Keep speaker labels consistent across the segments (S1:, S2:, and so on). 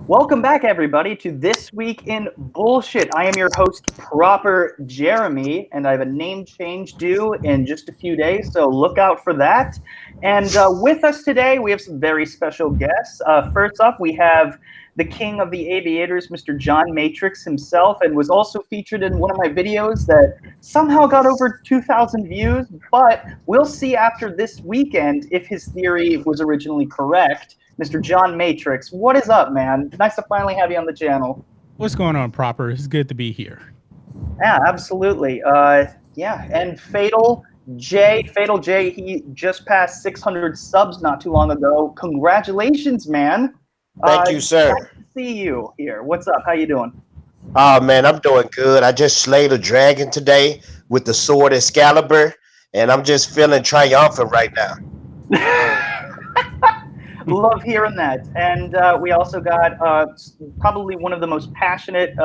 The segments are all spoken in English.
S1: Welcome back, everybody, to This Week in Bullshit. I am your host, Proper Jeremy, and I have a name change due in just a few days, so look out for that. And with us today, we have some very special guests. First up, we have the king of the aviators, Mr. John Matrixx himself, and was also featured in one of my videos that somehow got over 2,000 views, but we'll see after this weekend if his theory was originally correct. Mr. John Matrixx, what is up, man? Nice to finally have you on the channel.
S2: What's going on, Proper? It's good to be here.
S1: Yeah, absolutely. Yeah, and Fatal J, he just passed 600 subs not too long ago. Congratulations, man.
S3: Thank you, sir.
S1: Nice to see you here. What's up? How you doing?
S3: Oh, man, I'm doing good. I just slayed a dragon today with the sword Excalibur, and I'm just feeling triumphant right now.
S1: Love hearing that. And we also got probably one of the most passionate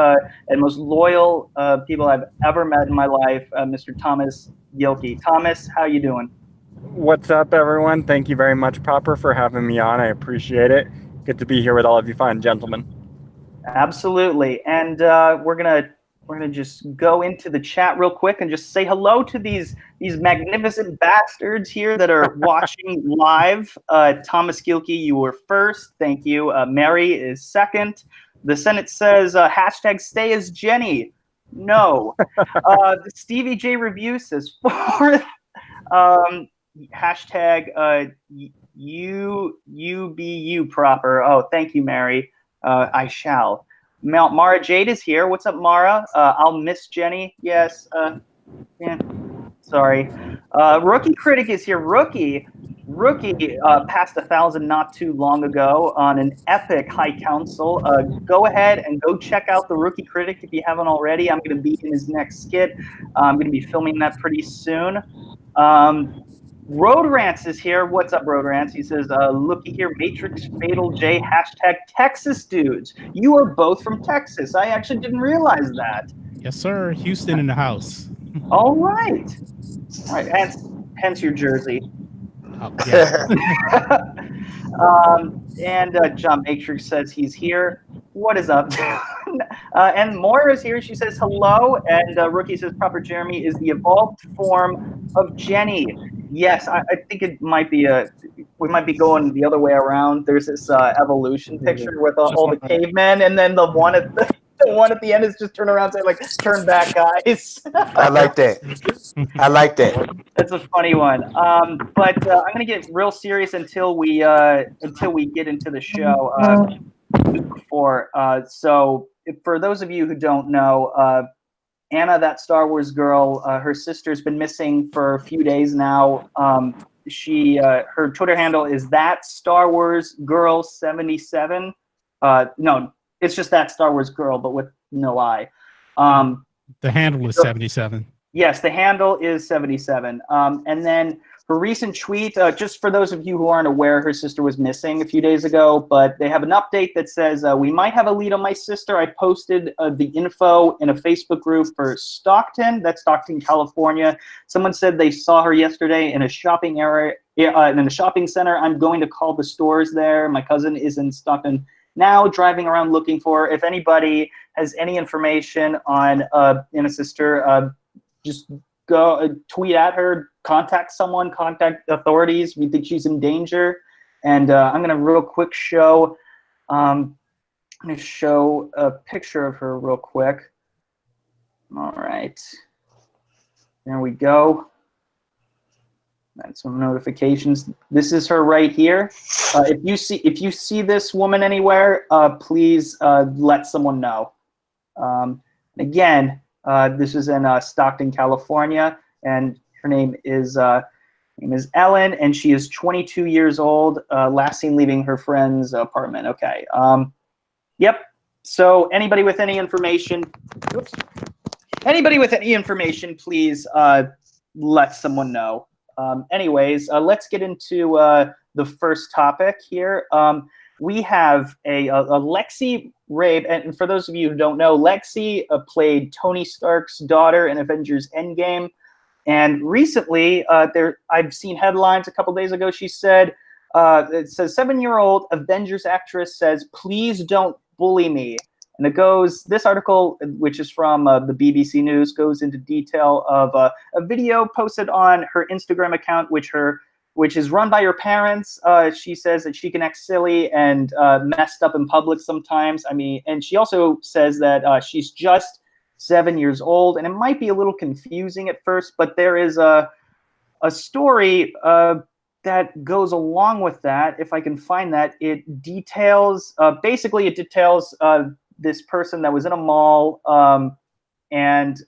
S1: and most loyal people I've ever met in my life, Mr. Thomas Gilkey. Thomas, how you doing?
S4: What's up, everyone? Thank you very much, Proper, for having me on. I appreciate it. Good to be here with all of you fine gentlemen.
S1: Absolutely. And we're gonna just go into the chat real quick and just say hello to these magnificent bastards here that are watching live. Thomas Gilkey, you were first. Thank you. Mary is second. The Senate says hashtag stay as Jenny. No. Stevie J Review says fourth. Hashtag you proper. Oh, thank you, Mary. I shall. Mara Jade is here. What's up, Mara? I'll miss Jenny. Yes. Yeah. Sorry. Rookie Critic is here. Rookie passed 1,000 not too long ago on an epic High Council. Go ahead and go check out the Rookie Critic if you haven't already. I'm going to be in his next skit. I'm going to be filming that pretty soon. Road Rants is here. What's up, Road Rants? He says, looky here, Matrixx, Fatal J, hashtag Texas dudes. You are both from Texas. I actually didn't realize that.
S2: Yes, sir. Houston in the house.
S1: All right. All right. Hence your jersey.
S2: Oh, yeah.
S1: And John Matrixx says he's here. What is up? And Moira is here. She says hello. And Rookie says Proper Jeremy is the evolved form of Jenny. Yes, I think it might be we might be going the other way around. There's this evolution picture with all the cavemen, and then the one at the end is just turn around saying like, "Turn back, guys."
S3: I like that. I like that.
S1: That's a funny one. But I'm gonna get real serious until we get into the show. Before, so for those of you who don't know, Anna, that Star Wars girl, her sister's been missing for a few days now. Her Twitter handle is that Star Wars girl 77. No, it's just that Star Wars girl, but with no I.
S2: The handle is 77.
S1: Yes, the handle is 77. And then her recent tweet, just for those of you who aren't aware, her sister was missing a few days ago, but they have an update that says, we might have a lead on my sister. I posted the info in a Facebook group for Stockton. That's Stockton, California. Someone said they saw her yesterday in a shopping area, in a shopping center. I'm going to call the stores there. My cousin is in Stockton now, driving around looking for her. If anybody has any information on Anna's sister, just go tweet at her, contact someone, contact authorities. We think she's in danger. And I'm gonna real quick show, I'm gonna show a picture of her real quick. All right, there we go. And some notifications. This is her right here. If you see this woman anywhere, please let someone know. Again, this is in Stockton, California, and her name is Ellen, and she is 22 years old. Last seen leaving her friend's apartment. Okay. Yep. So anybody with any information, please let someone know. Anyways, let's get into the first topic here. We have a Lexi Rabe, and for those of you who don't know, Lexi played Tony Stark's daughter in Avengers Endgame. And recently, I've seen headlines a couple days ago. She said, it says 7-year-old Avengers actress says, please don't bully me. And it goes, this article, which is from the BBC News, goes into detail of a video posted on her Instagram account, which is run by her parents. She says that she can act silly and messed up in public sometimes. I mean, and she also says that she's just 7 years old, and it might be a little confusing at first, but there is a story that goes along with that. If I can find that, it details, basically it details this person that was in a mall, and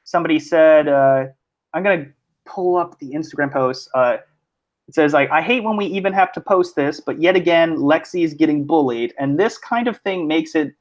S1: somebody said, I'm gonna pull up the Instagram post. It says, like, I hate when we even have to post this, but yet again, Lexi is getting bullied. And this kind of thing makes it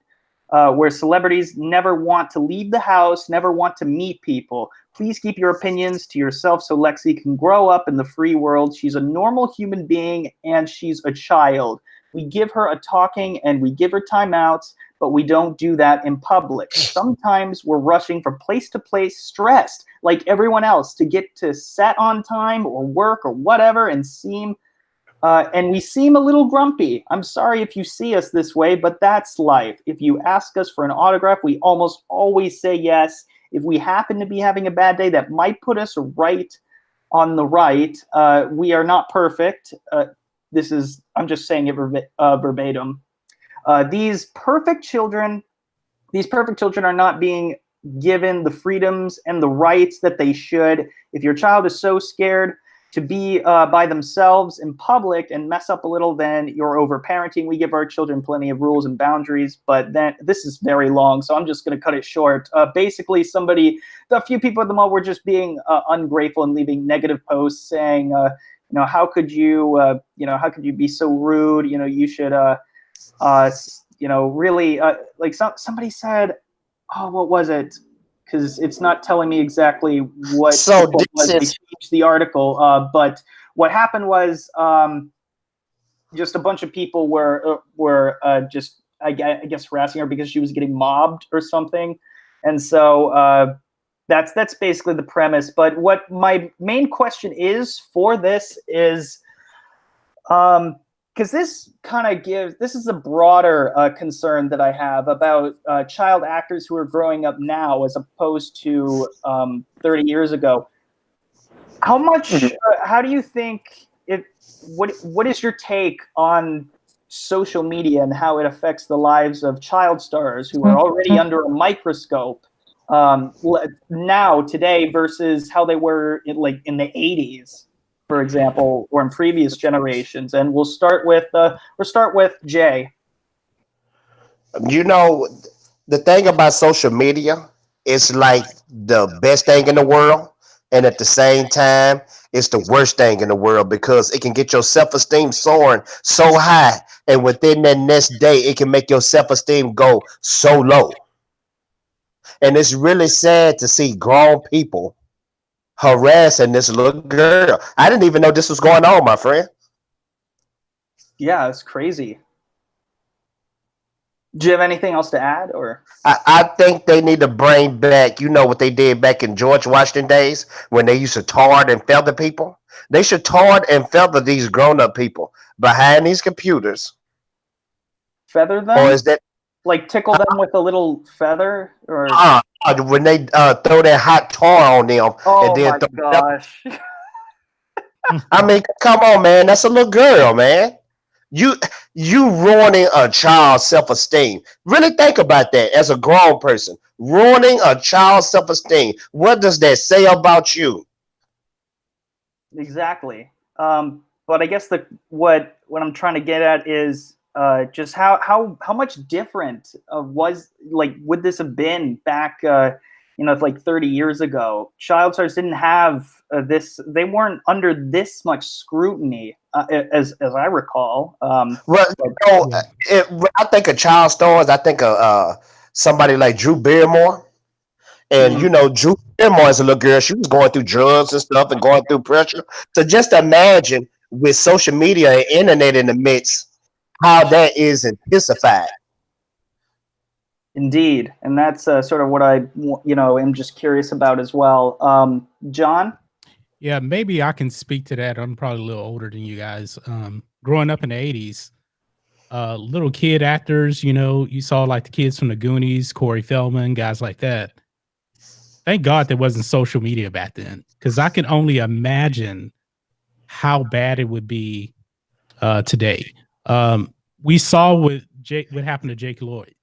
S1: where celebrities never want to leave the house, never want to meet people. Please keep your opinions to yourself so Lexi can grow up in the free world. She's a normal human being and she's a child. We give her a talking and we give her timeouts, but we don't do that in public. Sometimes we're rushing from place to place, stressed like everyone else to get to set on time or work or whatever, and we seem a little grumpy. I'm sorry if you see us this way, but that's life. If you ask us for an autograph, we almost always say yes. If we happen to be having a bad day that might put us right on the right, we are not perfect. I'm just saying it verbatim. These perfect children are not being given the freedoms and the rights that they should. If your child is so scared to be by themselves in public and mess up a little, then you're over-parenting. We give our children plenty of rules and boundaries, but then this is very long, so I'm just going to cut it short. Basically, a few people at the mall were just being ungrateful and leaving negative posts saying, how could you be so rude? You should, really, like somebody said, oh, what was it? Because it's not telling me exactly what it was. They changed the article, but what happened was just a bunch of people were just, I guess, harassing her because she was getting mobbed or something, and so that's basically the premise. But what my main question is for this is, because this is a broader concern that I have about child actors who are growing up now as opposed to 30 years ago. How do you think what is your take on social media and how it affects the lives of child stars who are already under a microscope now today versus how they were in the 80s? For example, or in previous generations, and we'll start with Jay.
S3: The thing about social media, it's like the best thing in the world, and at the same time, it's the worst thing in the world because it can get your self-esteem soaring so high, and within that next day, it can make your self-esteem go so low. And it's really sad to see grown people harassing this little girl. I didn't even know this was going on, my friend.
S1: Yeah, it's crazy. Do you have anything else to add, or?
S3: I think they need to bring back, what they did back in George Washington days when they used to tar and feather people. They should tar and feather these grown-up people behind these computers.
S1: Feather them?
S3: Or is that
S1: like tickle them with a little feather, or
S3: when they throw that hot tar on them?
S1: Oh
S3: and then
S1: my gosh!
S3: I mean, come on, man. That's a little girl, man. You ruining a child's self-esteem. Really think about that as a grown person. Ruining a child's self-esteem. What does that say about you?
S1: Exactly. But I guess what I'm trying to get at is just how much different would this have been back like 30 years ago? Child stars didn't have this. They weren't under this much scrutiny, as I recall.
S3: When I think of child stars, I think of somebody like Drew Barrymore. And Drew Barrymore is a little girl. She was going through drugs and stuff and going through pressure. So just imagine with social media and internet in the midst, how that is intensified.
S1: Indeed, and that's sort of what I am just curious about as well. John?
S2: Yeah, maybe I can speak to that. I'm probably a little older than you guys. Growing up in the 80s, little kid actors. You know, you saw like the kids from the Goonies, Corey Feldman, guys like that. Thank God there wasn't social media back then, because I can only imagine how bad it would be today. We saw what happened to Jake Lloyd.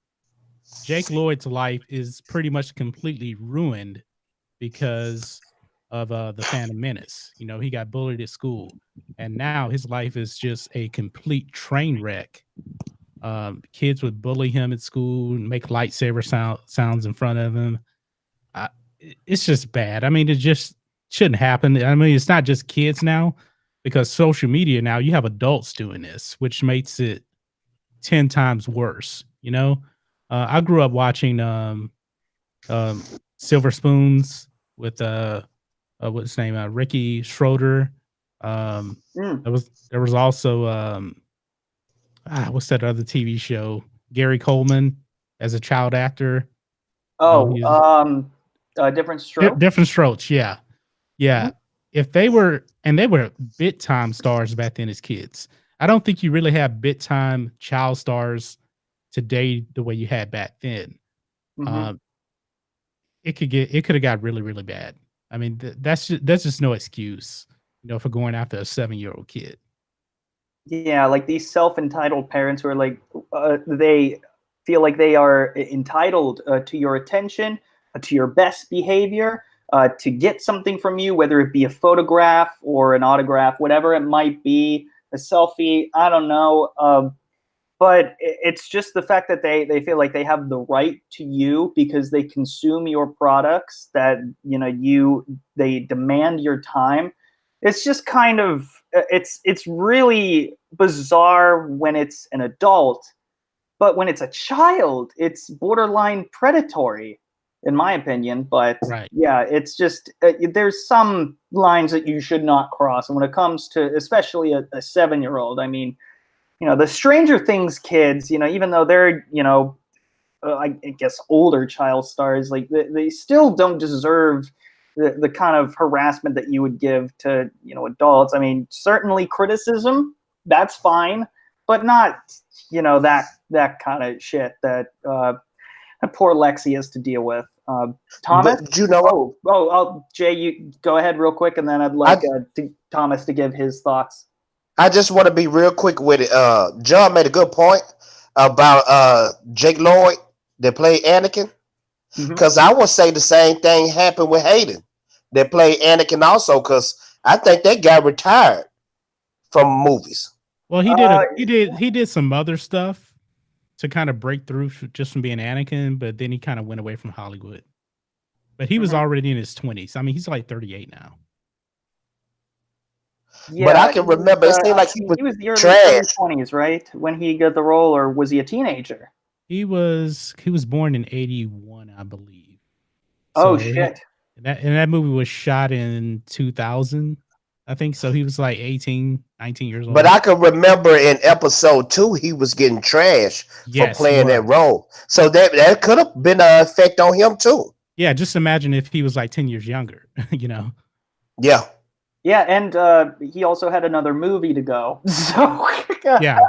S2: Jake Lloyd's life is pretty much completely ruined because of the Phantom Menace. You know, he got bullied at school, and now his life is just a complete train wreck. Kids would bully him at school and make lightsaber sounds in front of him. It's just bad. I mean, it just shouldn't happen. I mean, it's not just kids now, because social media now, you have adults doing this, which makes it 10 times worse. You know, I grew up watching Silver Spoons with what's his name, Ricky Schroeder. There was also what's that other TV show? Gary Coleman as a child actor.
S1: Different Strokes.
S2: Different Strokes, yeah.
S1: Mm-hmm.
S2: If they were bit time stars back then as kids. I don't think you really have bit time child stars today the way you had back then.
S1: Mm-hmm.
S2: It could have got really, really bad. I mean, that's just no excuse, you know, for going after a 7-year-old kid.
S1: Yeah, like these self-entitled parents who are like, they feel like they are entitled to your attention, to your best behavior, to get something from you, whether it be a photograph or an autograph, whatever it might be, a selfie, I don't know. But it's just the fact that they feel like they have the right to you because they consume your products, that, you know, they demand your time. It's just kind of, it's really bizarre when it's an adult, but when it's a child, it's borderline predatory, in my opinion. But
S2: right.
S1: Yeah, it's just, there's some lines that you should not cross. And when it comes to especially a 7-year-old, I mean, you know, the Stranger Things kids, you know, even though they're, you know, I guess older child stars, like they still don't deserve the kind of harassment that you would give to, you know, adults. I mean, certainly criticism, that's fine, but not, you know, that kind of shit that poor Lexi has to deal with. Thomas?
S3: But you know,
S1: Jay, you go ahead real quick, and then I'd like Thomas to give his thoughts.
S3: I just want to be real quick with it. John made a good point about Jake Lloyd that played Anakin. Because I would say the same thing happened with Hayden that played Anakin also, because I think that guy retired from movies.
S2: Well, he did some other stuff to kind of break through just from being Anakin, but then he kind of went away from Hollywood. But he was already in his 20s. I mean, he's like 38 now.
S1: Yeah,
S3: but I can remember, it seemed like he was
S1: the early
S3: trash.
S1: 20s, right? When he got the role, or was he a teenager?
S2: He was born in 81, I believe.
S1: Oh, shit.
S2: That movie was shot in 2000, I think. So he was like 18, 19 years old.
S3: But I can remember in episode 2, he was getting trashed for playing that role. So that could have been an effect on him too.
S2: Yeah, just imagine if he was like 10 years younger, you know?
S3: Yeah.
S1: Yeah, and he also had another movie to go. So
S2: yeah,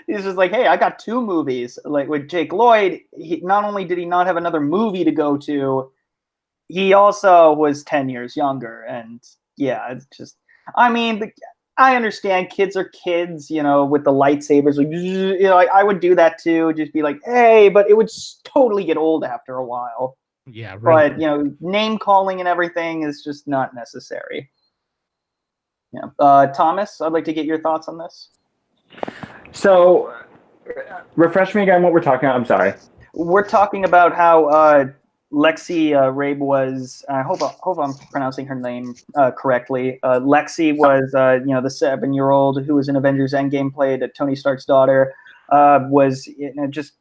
S1: he's just like, hey, I got 2 movies. Like with Jake Lloyd, not only did he not have another movie to go to, he also was 10 years younger. And yeah, it's just, I mean, I understand kids are kids, you know, with the lightsabers. Like, you know, I would do that too. Just be like, hey, but it would totally get old after a while.
S2: Yeah, really.
S1: But, you know, name calling and everything is just not necessary. Yeah. Thomas, I'd like to get your thoughts on this.
S4: So, refresh me again what we're talking about. I'm sorry.
S1: We're talking about how Lexi Rabe was, I hope I'm pronouncing her name correctly. Lexi was, you know, the 7-year-old who was in Avengers Endgame, played Tony Stark's daughter, was, you know, just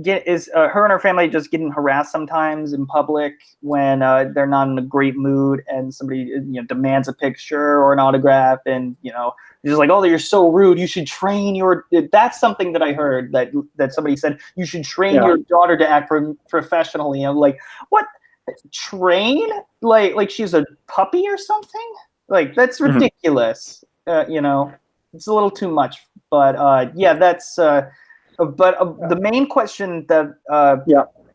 S1: her and her family just getting harassed sometimes in public when they're not in a great mood, and somebody, you know, demands a picture or an autograph, and, you know, just like, oh, you're so rude, you should train your, that's something that I heard that somebody said, you should train your daughter to act professionally. I'm like, what? Train? Like she's a puppy or something? Like, that's ridiculous. You know, it's a little too much. But yeah, that's But the main question that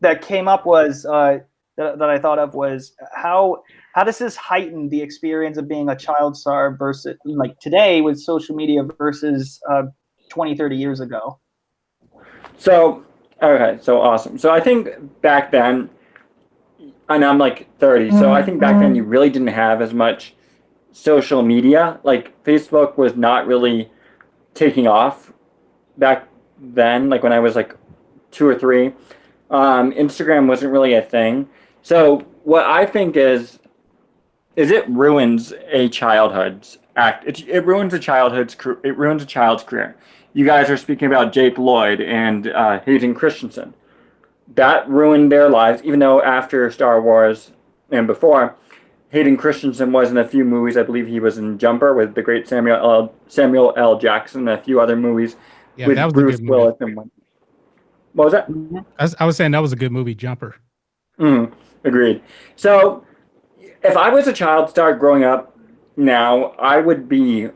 S1: that came up was that I thought of was how does this heighten the experience of being a child star versus like today with social media versus 20, 30 years ago?
S4: So, okay, so awesome. So I think back then, and I'm like 30, so I think back then you really didn't have as much social media. Like Facebook was not really taking off back then, like when I was like 2 or 3. Instagram wasn't really a thing. So what I think is it ruins a childhood's act. It ruins a childhood's. It ruins a child's career. You guys are speaking about Jake Lloyd and Hayden Christensen. That ruined their lives. Even though after Star Wars and before, Hayden Christensen was in a few movies. I believe he was in Jumper with the great Samuel L. Jackson, and a few other movies with
S2: that was
S4: Bruce
S2: a good
S4: Willis and one. What was that?
S2: I was saying that was a good movie, Jumper.
S4: Agreed. So, if I was a child star growing up now, I would be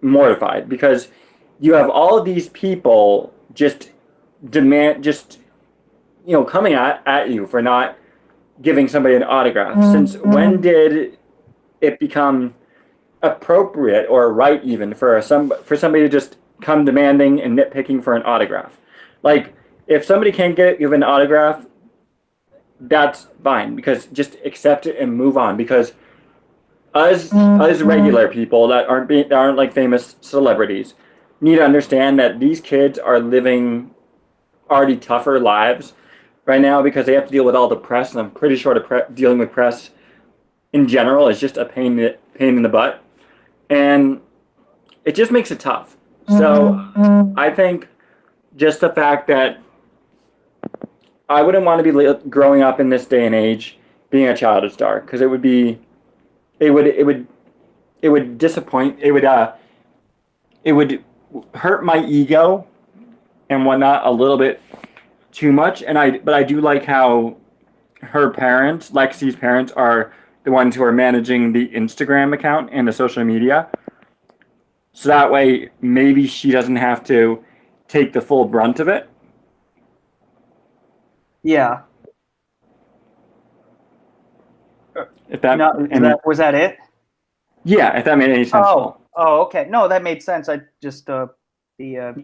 S4: mortified because you have all of these people just coming at you for not giving somebody an autograph. Since when did it become appropriate or right even for somebody to just come demanding and nitpicking for an autograph? Like, if somebody can't give an autograph, that's fine, because just accept it and move on. Because us regular people that aren't like famous celebrities need to understand that these kids are living already tougher lives right now because they have to deal with all the press, and I'm pretty sure dealing with press in general is just a pain in the butt, and it just makes it tough. So I think just the fact that I wouldn't want to be growing up in this day and age being a child star, because it would disappoint. It would hurt my ego and whatnot a little bit too much. But I do like how her parents, Lexi's parents, are the ones who are managing the Instagram account and the social media. So that way, maybe she doesn't have to take the full brunt of it.
S1: Yeah.
S4: If that,
S1: was that it?
S4: Yeah, if that made any sense.
S1: Oh, okay. No, that made sense. I just but yeah,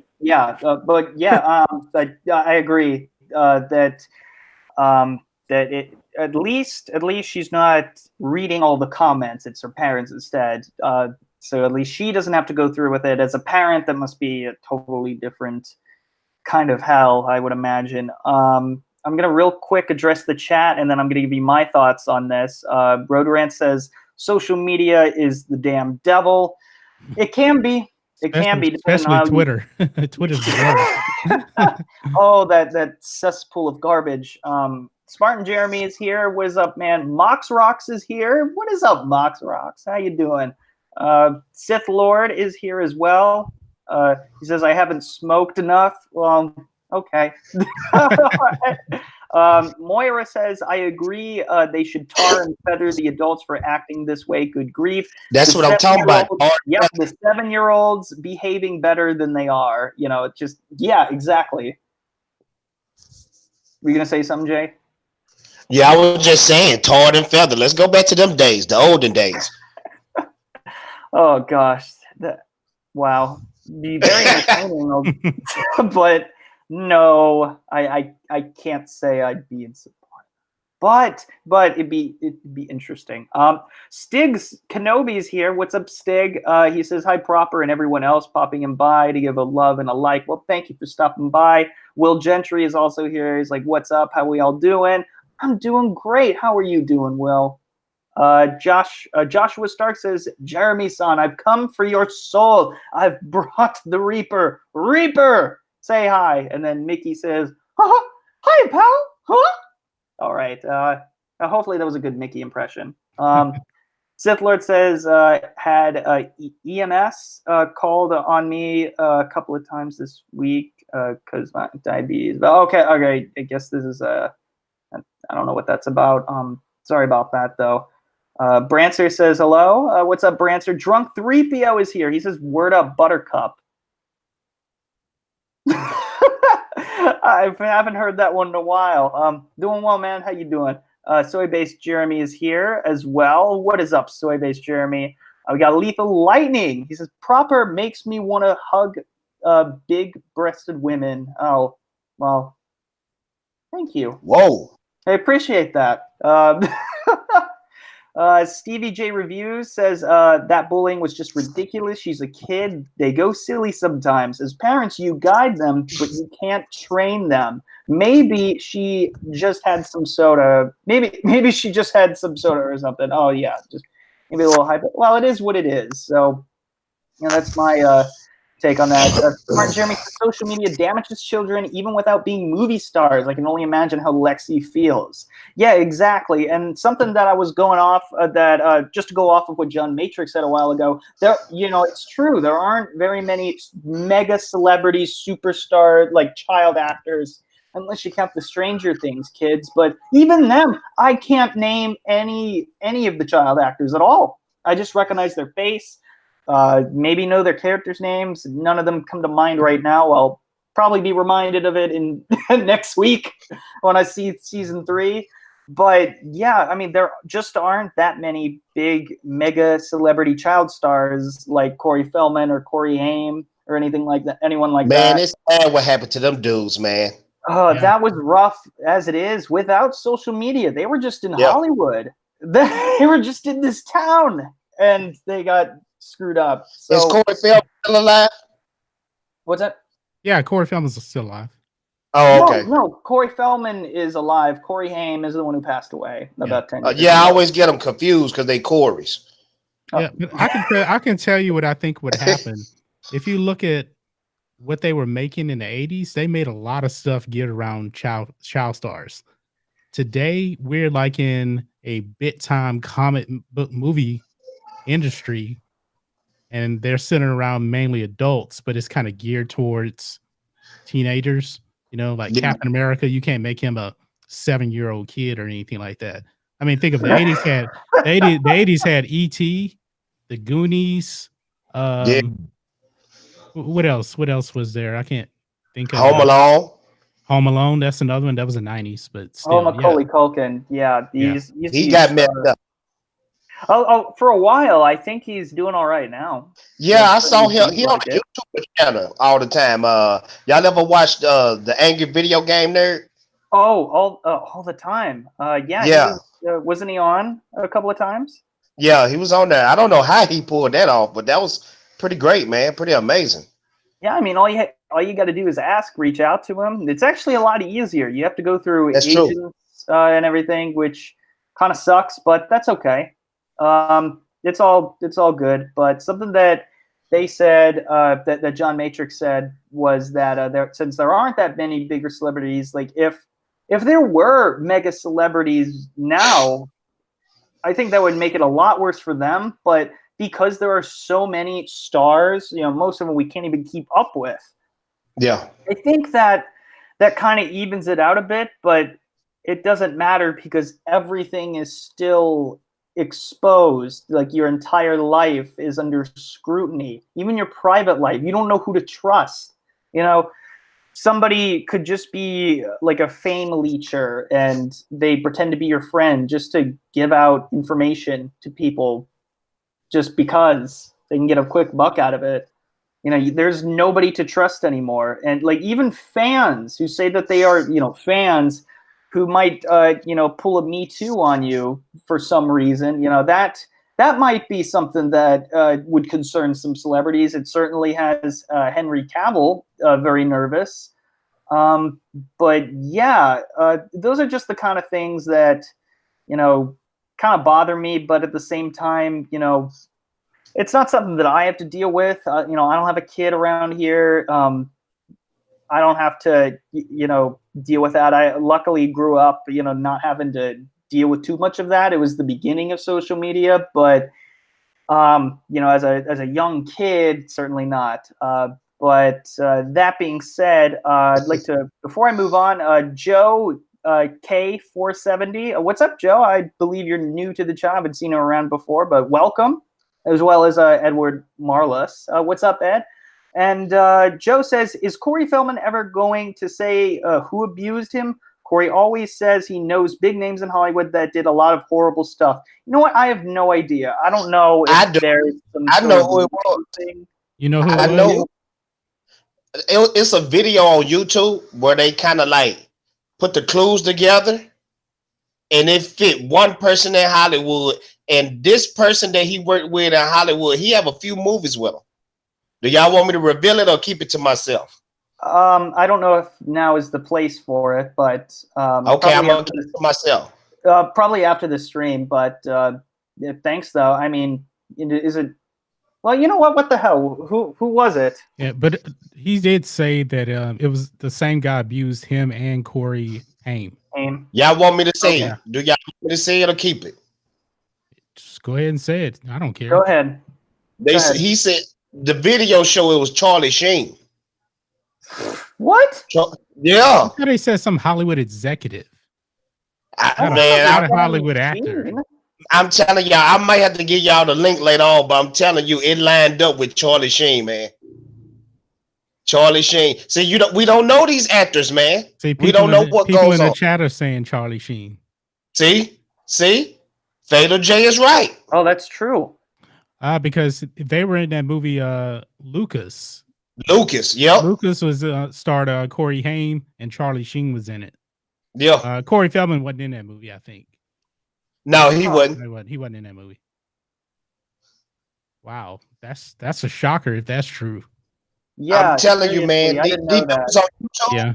S1: I agree that it at least she's not reading all the comments. It's her parents instead. So at least she doesn't have to go through with it. As a parent, that must be a totally different kind of hell, I would imagine. I'm going to real quick address the chat, and then I'm going to give you my thoughts on this. Rodorant says, social media is the damn devil. It can be. It can be.
S2: Especially Twitter. Twitter's the worst.
S1: Oh, that cesspool of garbage. Spartan Jeremy is here. What is up, man? Mox Rocks is here. What is up, Mox Rocks? How you doing? Sith Lord is here as well. He says, I haven't smoked enough. Well, okay. Moira says, I agree. They should tar and feather the adults for acting this way. Good grief.
S3: That's what I'm talking about.
S1: Yep, the 7-year-olds behaving better than they are. You know, yeah, exactly. Were you going to say something, Jay?
S3: Yeah, I was just saying, tarred and feathered. Let's go back to them days, the olden days.
S1: Oh, gosh. Wow. Be very entertaining, but no, I can't say I'd be in support. But it'd be interesting. Stig's Kenobi's here. What's up, Stig? He says hi, Proper, and everyone else popping in by to give a love and a like. Well, thank you for stopping by. Will Gentry is also here. He's like, what's up? How we all doing? I'm doing great. How are you doing, Will? Joshua Stark says, Jeremy-san, I've come for your soul. I've brought the Reaper. Reaper, say hi. And then Mickey says, hi, pal. Huh? All right. Hopefully that was a good Mickey impression. Sith Lord says, had EMS called on me a couple of times this week because my diabetes. But okay. I guess this is I don't know what that's about. Sorry about that, though. Brancer says hello. What's up, Brancer? Drunk 3PO is here. He says, word up, Buttercup. I haven't heard that one in a while. Doing well, man. How you doing? Soy-based Jeremy is here as well. What is up, Soy-based Jeremy? We got Lethal Lightning. He says, proper makes me want to hug big-breasted women. Oh, well, thank you.
S3: Whoa.
S1: I appreciate that. Stevie J Reviews says that bullying was just ridiculous. She's a kid. They go silly sometimes. As parents, you guide them, but you can't train them. Maybe she just had some soda. Maybe she just had some soda or something. Oh yeah, just maybe a little hype. Well, it is what it is. So, that's my take on that. Martin Jeremy, social media damages children even without being movie stars. I can only imagine how Lexi feels. Yeah, exactly. And something that I was going off just to go off of what John Matrixx said a while ago, it's true. There aren't very many mega celebrities, superstar, like child actors, unless you count the Stranger Things kids. But even them, I can't name any of the child actors at all. I just recognize their face. Maybe know their characters' names. None of them come to mind right now. I'll probably be reminded of it in next week when I see season 3. But yeah, I mean, there just aren't that many big mega celebrity child stars like Corey Feldman or Corey Haim or anything like that. Anyone like that.
S3: Man, it's sad what happened to them dudes, man.
S2: Yeah.
S1: That was rough as it is without social media. They were just in Hollywood. They were just in this town and they got screwed up. So,
S3: is Corey Feldman still alive?
S1: What's that?
S2: Yeah, Corey Feldman's still alive.
S3: Oh, okay.
S1: No, Corey Feldman is alive. Corey Haim is the one who passed away about 10 years ago.
S3: I always get them confused because they Corys.
S2: Yeah, but I can tell you what I think would happen. If you look at what they were making in the 80s, they made a lot of stuff geared around child stars. Today, we're like in a bit time comic book movie industry, and they're centered around mainly adults, but it's kind of geared towards teenagers. Like Captain America, you can't make him a 7-year-old kid or anything like that. I mean, think of the 80s had the 80s had E.T., the Goonies. What else? What else was there? I can't think of.
S3: Home Alone.
S2: Home Alone. That's another one. That was the 90s, but still.
S1: Macaulay Culkin. Yeah,
S3: He got messed up.
S1: Oh, for a while, I think he's doing all right now.
S3: Yeah, I saw him. He on the YouTube channel all the time. Y'all ever watched the Angry Video Game Nerd?
S1: Oh, all the time. Yeah. Wasn't he on a couple of times?
S3: Yeah, he was on there. I don't know how he pulled that off, but that was pretty great, man. Pretty amazing.
S1: Yeah, I mean, all you got to do is reach out to him. It's actually a lot easier. You have to go through agents and everything, which kind of sucks, but that's okay. It's all good. But something that they said that John Matrixx said was that since there aren't that many bigger celebrities, like if there were mega celebrities now, I think that would make it a lot worse for them. But because there are so many stars, most of them we can't even keep up with.
S3: Yeah,
S1: I think that kind of evens it out a bit, but it doesn't matter because everything is still exposed. Like your entire life is under scrutiny, even your private life. You don't know who to trust. Somebody could just be like a fame leecher and they pretend to be your friend just to give out information to people just because they can get a quick buck out of it. There's nobody to trust anymore. And like even fans who say that they are, fans who might, pull a Me Too on you for some reason, that might be something that would concern some celebrities. It certainly has Henry Cavill very nervous. But yeah, those are just the kind of things that, kind of bother me. But at the same time, it's not something that I have to deal with. I don't have a kid around here. I don't have to, deal with that. I luckily grew up, not having to deal with too much of that. It was the beginning of social media, but, as a young kid, certainly not. But that being said, I'd like to, before I move on, Joe K470. What's up, Joe? I believe you're new to the channel. I haven't seen you around before, but welcome, as well as Edward Marlus. What's up, Ed? And Joe says, is Corey Feldman ever going to say who abused him? Corey always says he knows big names in Hollywood that did a lot of horrible stuff. You know what? I have no idea. I don't know if there's some
S3: I
S1: sort
S3: know
S1: of
S3: who it was.
S1: thing.
S2: You know who
S3: I
S2: it was?
S3: know it's a video on YouTube where they kind of like put the clues together, and it fit one person in Hollywood, and this person that he worked with in Hollywood, he have a few movies with him. Do y'all want me to reveal it or keep it to myself?
S1: I don't know if now is the place for it, but
S3: Okay, I'm gonna keep it to myself.
S1: Probably after the stream. But yeah, thanks though. I mean, is it? Well, you know what? What the hell? Who was it?
S2: Yeah, but he did say that it was the same guy abused him and Corey Haim.
S3: Y'all want me to say
S1: Okay.
S3: it? Do y'all want me to say it or keep it?
S2: Just go ahead and say it. I don't care.
S1: Go ahead.
S3: He said the video show it was Charlie Sheen.
S1: What?
S3: Yeah.
S2: I thought they said some Hollywood executive.
S3: Not
S2: a Hollywood actor.
S3: I'm telling y'all, I might have to give y'all the link later on, but I'm telling you, it lined up with Charlie Sheen, man. Charlie Sheen. See, we don't know these actors, man.
S2: See,
S3: we don't know what
S2: people
S3: goes
S2: in
S3: on.
S2: the chat are saying Charlie Sheen.
S3: See, Fatal J is right.
S1: Oh, that's true.
S2: Because they were in that movie, Lucas.
S3: Yep.
S2: Lucas was starred Corey Haim and Charlie Sheen was in it.
S3: Yeah.
S2: Corey Feldman wasn't in that movie, I think.
S3: No, he wasn't.
S2: He wasn't in that movie. Wow, that's a shocker if that's true.
S1: Yeah,
S3: I'm telling you, man.
S1: I didn't know that.
S3: On YouTube,
S2: yeah,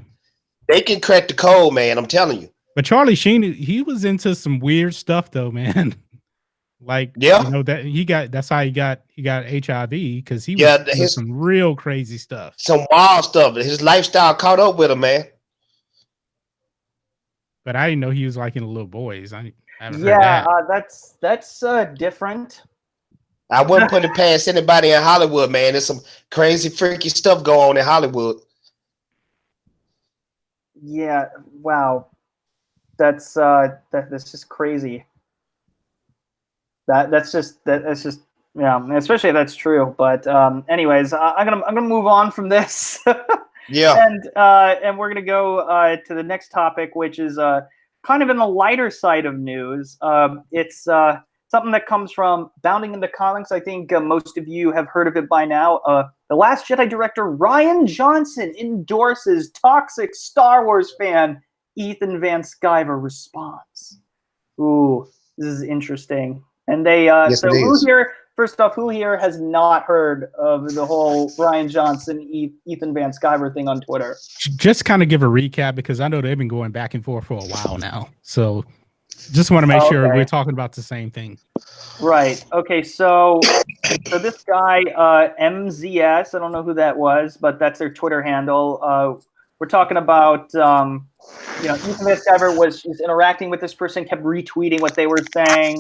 S3: they can crack the code, man. I'm telling you.
S2: But Charlie Sheen, he was into some weird stuff, though, man. Like,
S3: yeah,
S2: you know that's how he got HIV because he was doing some real crazy stuff,
S3: some wild stuff. His lifestyle caught up with him, man.
S2: But I didn't know he was like into little boys. I haven't heard
S1: Yeah,
S2: that.
S1: that's different.
S3: I wouldn't put it past anybody in Hollywood, man. There's some crazy, freaky stuff going on in Hollywood.
S1: Yeah, wow, that's just crazy. That's just yeah, especially if that's true. But anyways, I'm gonna move on from this.
S3: Yeah,
S1: and we're gonna go to the next topic, which is kind of in the lighter side of news. It's something that comes from Bounding into Comics. I think most of you have heard of it by now. The Last Jedi director Rian Johnson endorses toxic Star Wars fan Ethan Van Sciver response. Ooh, this is interesting. And they
S3: yes,
S1: so who here? First off, who here has not heard of the whole Rian Johnson, Ethan Van Sciver thing on Twitter?
S2: Just kind of give a recap because I know they've been going back and forth for a while now. So just want to make sure we're talking about the same thing.
S1: Right. Okay. So this guy, MZS, I don't know who that was, but that's their Twitter handle. We're talking about, Ethan Van Sciver was interacting with this person, kept retweeting what they were saying.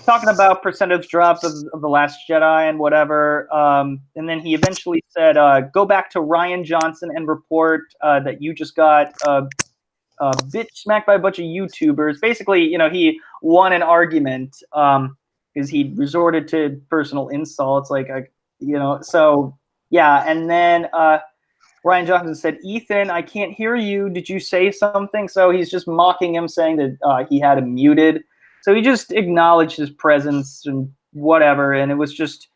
S1: Talking about percentage drops of The Last Jedi and whatever. And then he eventually said, go back to Rian Johnson and report that you just got bitch smacked by a bunch of YouTubers. Basically, he won an argument because he resorted to personal insults. So, yeah. And then Rian Johnson said, Ethan, I can't hear you. Did you say something? So he's just mocking him, saying that he had him muted. So he just acknowledged his presence and whatever, and it was just,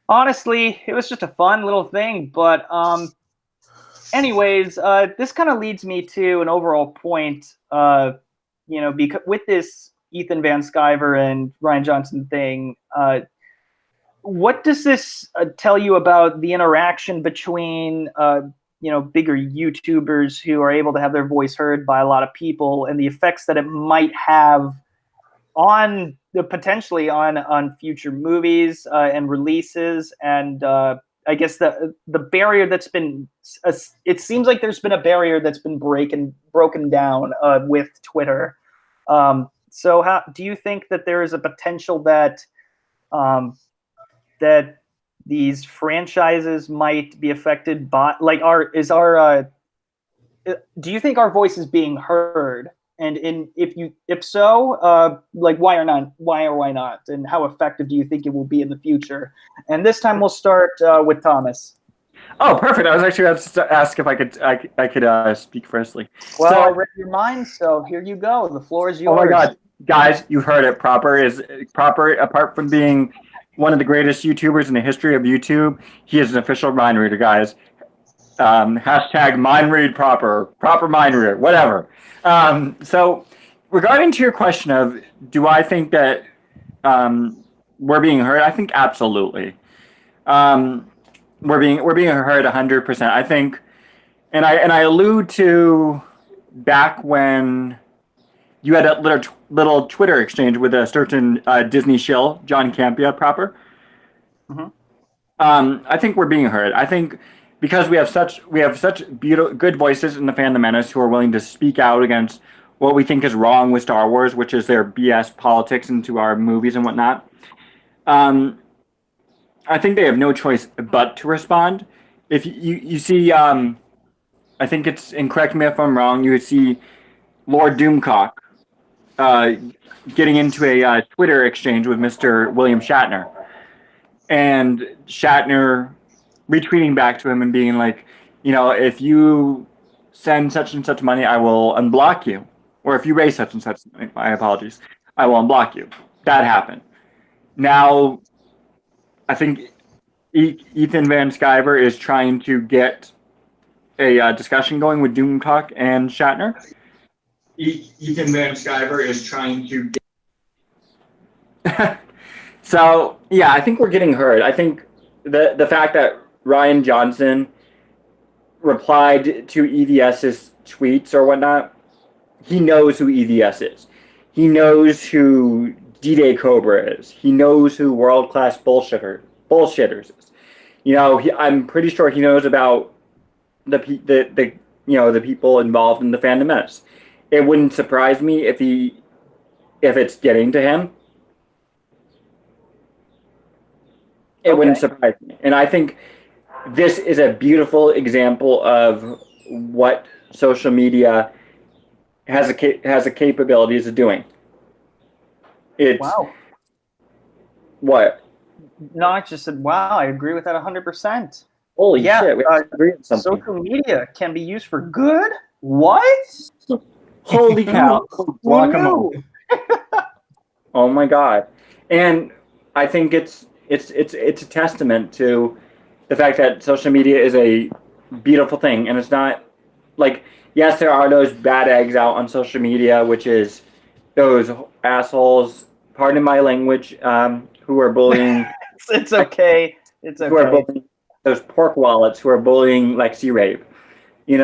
S1: honestly, it was just a fun little thing. But anyways, this kind of leads me to an overall point, because with this Ethan Van Sciver and Rian Johnson thing, what does this tell you about the interaction between, bigger YouTubers who are able to have their voice heard by a lot of people and the effects that it might have on potentially on future movies and releases, and I guess the barrier that's been it seems like there's been a barrier that's been broken down with Twitter. So how do you think that there is a potential that that these franchises might be affected by, do you think our voice is being heard And if so, like why or why not, and how effective do you think it will be in the future? And this time we'll start with Thomas.
S4: Oh, perfect. I was actually about to ask if I could speak firstly.
S1: Well, I
S4: So,
S1: read your mind, so here you go. The floor is
S4: oh
S1: yours.
S4: my God, guys, you heard it. Proper is proper. Apart from being one of the greatest YouTubers in the history of YouTube, he is an official mind reader, guys. Hashtag mind read proper mind reader, whatever. So, regarding to your question of do I think that we're being heard? I think absolutely. We're being heard 100%. I think, and I allude to back when you had that little Twitter exchange with a certain Disney shill, John Campea, proper.
S1: Mhm.
S4: I think we're being heard. I think because we have such beautiful, good voices in the fandom menace who are willing to speak out against what we think is wrong with Star Wars, which is their BS politics into our movies and whatnot. I think they have no choice but to respond. If you see, I think it's, and correct me if I'm wrong, you would see Lord Doomcock getting into a Twitter exchange with Mr. William Shatner, and Shatner retweeting back to him and being like, if you send such and such money, I will unblock you, or if you raise such and such, my apologies, I will unblock you. That happened. Now, I think Ethan Van Sciver is trying to get a discussion going with Doomcock and Shatner. Ethan Van Sciver is trying to get... So, yeah, I think we're getting heard. I think the fact that Rian Johnson replied to EVS's tweets or whatnot, he knows who EVS is. He knows who D-Day Cobra is. He knows who world-class bullshitters is. I'm pretty sure he knows about the people involved in the fandom menace. It wouldn't surprise me if it's getting to him. It wouldn't surprise me. And I think this is a beautiful example of what social media has a capabilities of doing.
S1: Wow.
S4: What?
S1: No, I just said, wow, I agree with that 100%.
S4: Holy shit, we agree on something.
S1: Social media can be used for good? What?
S4: Holy cow.
S1: Guacamole.
S4: Oh my God. And I think it's a testament to the fact that social media is a beautiful thing, and it's not like, yes, there are those bad eggs out on social media, which is those assholes, pardon my language, who are bullying.
S1: It's okay. It's okay.
S4: Who are bullying those pork wallets who are bullying Lexi Rape. You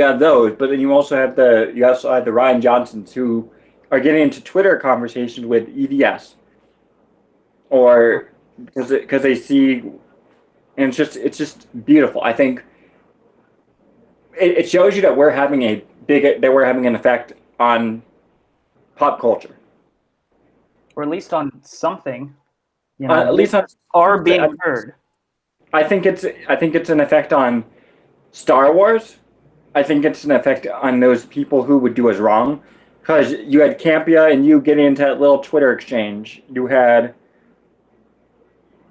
S4: have those, but then you also have the Rian Johnsons who are getting into Twitter conversations with EVS, or because they see, and it's just beautiful. I think it shows you that we're having an effect on pop culture,
S1: or at least on something.
S4: At least
S1: are being heard.
S4: I think it's an effect on Star Wars. I think it's an effect on those people who would do us wrong, because you had Campea and you getting into that little Twitter exchange. You have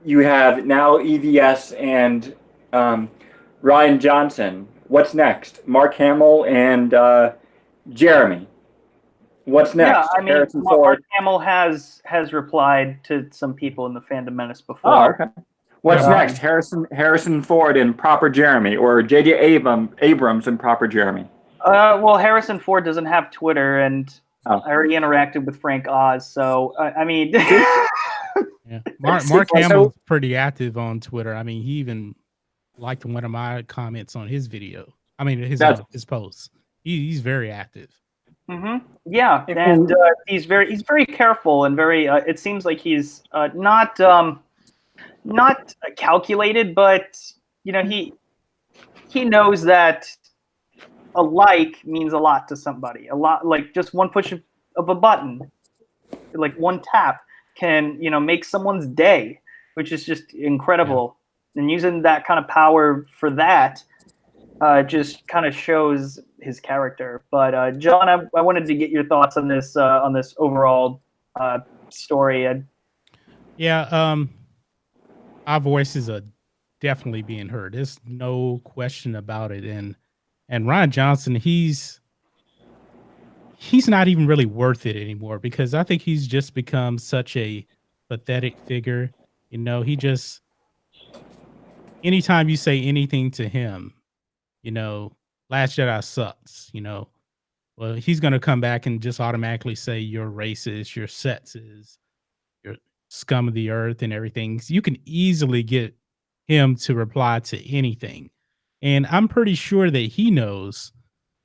S4: now EVS and Rian Johnson. What's next? Mark Hamill and Jeremy. What's next?
S1: Yeah, I mean, Mark Hamill has replied to some people in the fandom menace before.
S4: Oh, okay. What's next? Harrison Ford and proper Jeremy, or J.J. Abrams and proper Jeremy?
S1: Well, Harrison Ford doesn't have Twitter, and I already interacted with Frank Oz, so I mean,
S2: yeah. Mark Hamill's pretty active on Twitter. I mean, he even liked one of my comments on his video. I mean, his posts. He's very active.
S1: Mm-hmm. Yeah, and he's very careful and very. It seems like he's not calculated, but he knows that a like means a lot to somebody. A lot, like just one push of a button, like one tap can make someone's day, which is just incredible. Yeah. And using that kind of power for that just kind of shows his character. But John, I wanted to get your thoughts on this overall story.
S2: Yeah, our voices are definitely being heard. There's no question about it. And Rian Johnson, he's not even really worth it anymore, because I think he's just become such a pathetic figure. You know, he just, anytime you say anything to him, you know, Last Jedi sucks, you know, well, he's going to come back and just automatically say you're racist, you're sexist, you're scum of the earth and everything. So you can easily get him to reply to anything. And I'm pretty sure that he knows,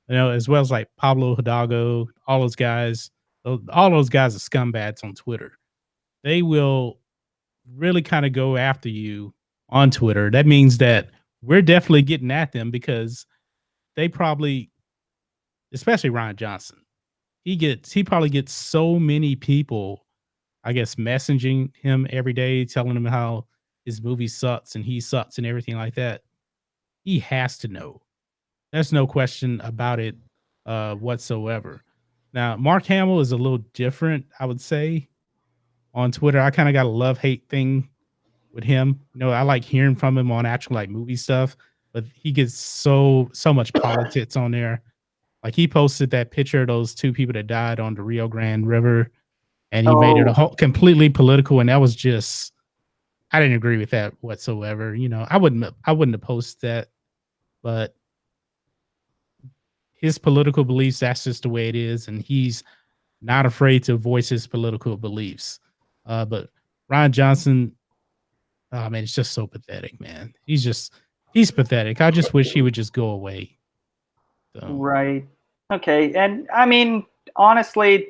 S2: you know, as well as like Pablo Hidalgo, all those guys are scumbags on Twitter. They will really kind of go after you on Twitter. That means that we're definitely getting at them, because they probably, especially Rian Johnson, he probably gets so many people, I guess, messaging him every day, telling him how his movie sucks and he sucks and everything like that. He has to know. There's no question about it whatsoever. Now, Mark Hamill is a little different, I would say. On Twitter, I kind of got a love-hate thing with him. You know, I like hearing from him on actual like movie stuff, but he gets so much politics on there. Like, he posted that picture of those two people that died on the Rio Grande River, and he made it a whole completely political, and that was just, I didn't agree with that whatsoever. You know, I wouldn't have posted that, but his political beliefs, that's just the way it is, and he's not afraid to voice his political beliefs. But Rian Johnson, oh man, it's just so pathetic, man. He's pathetic. I just wish he would just go away. So.
S1: Right. Okay. And I mean, honestly,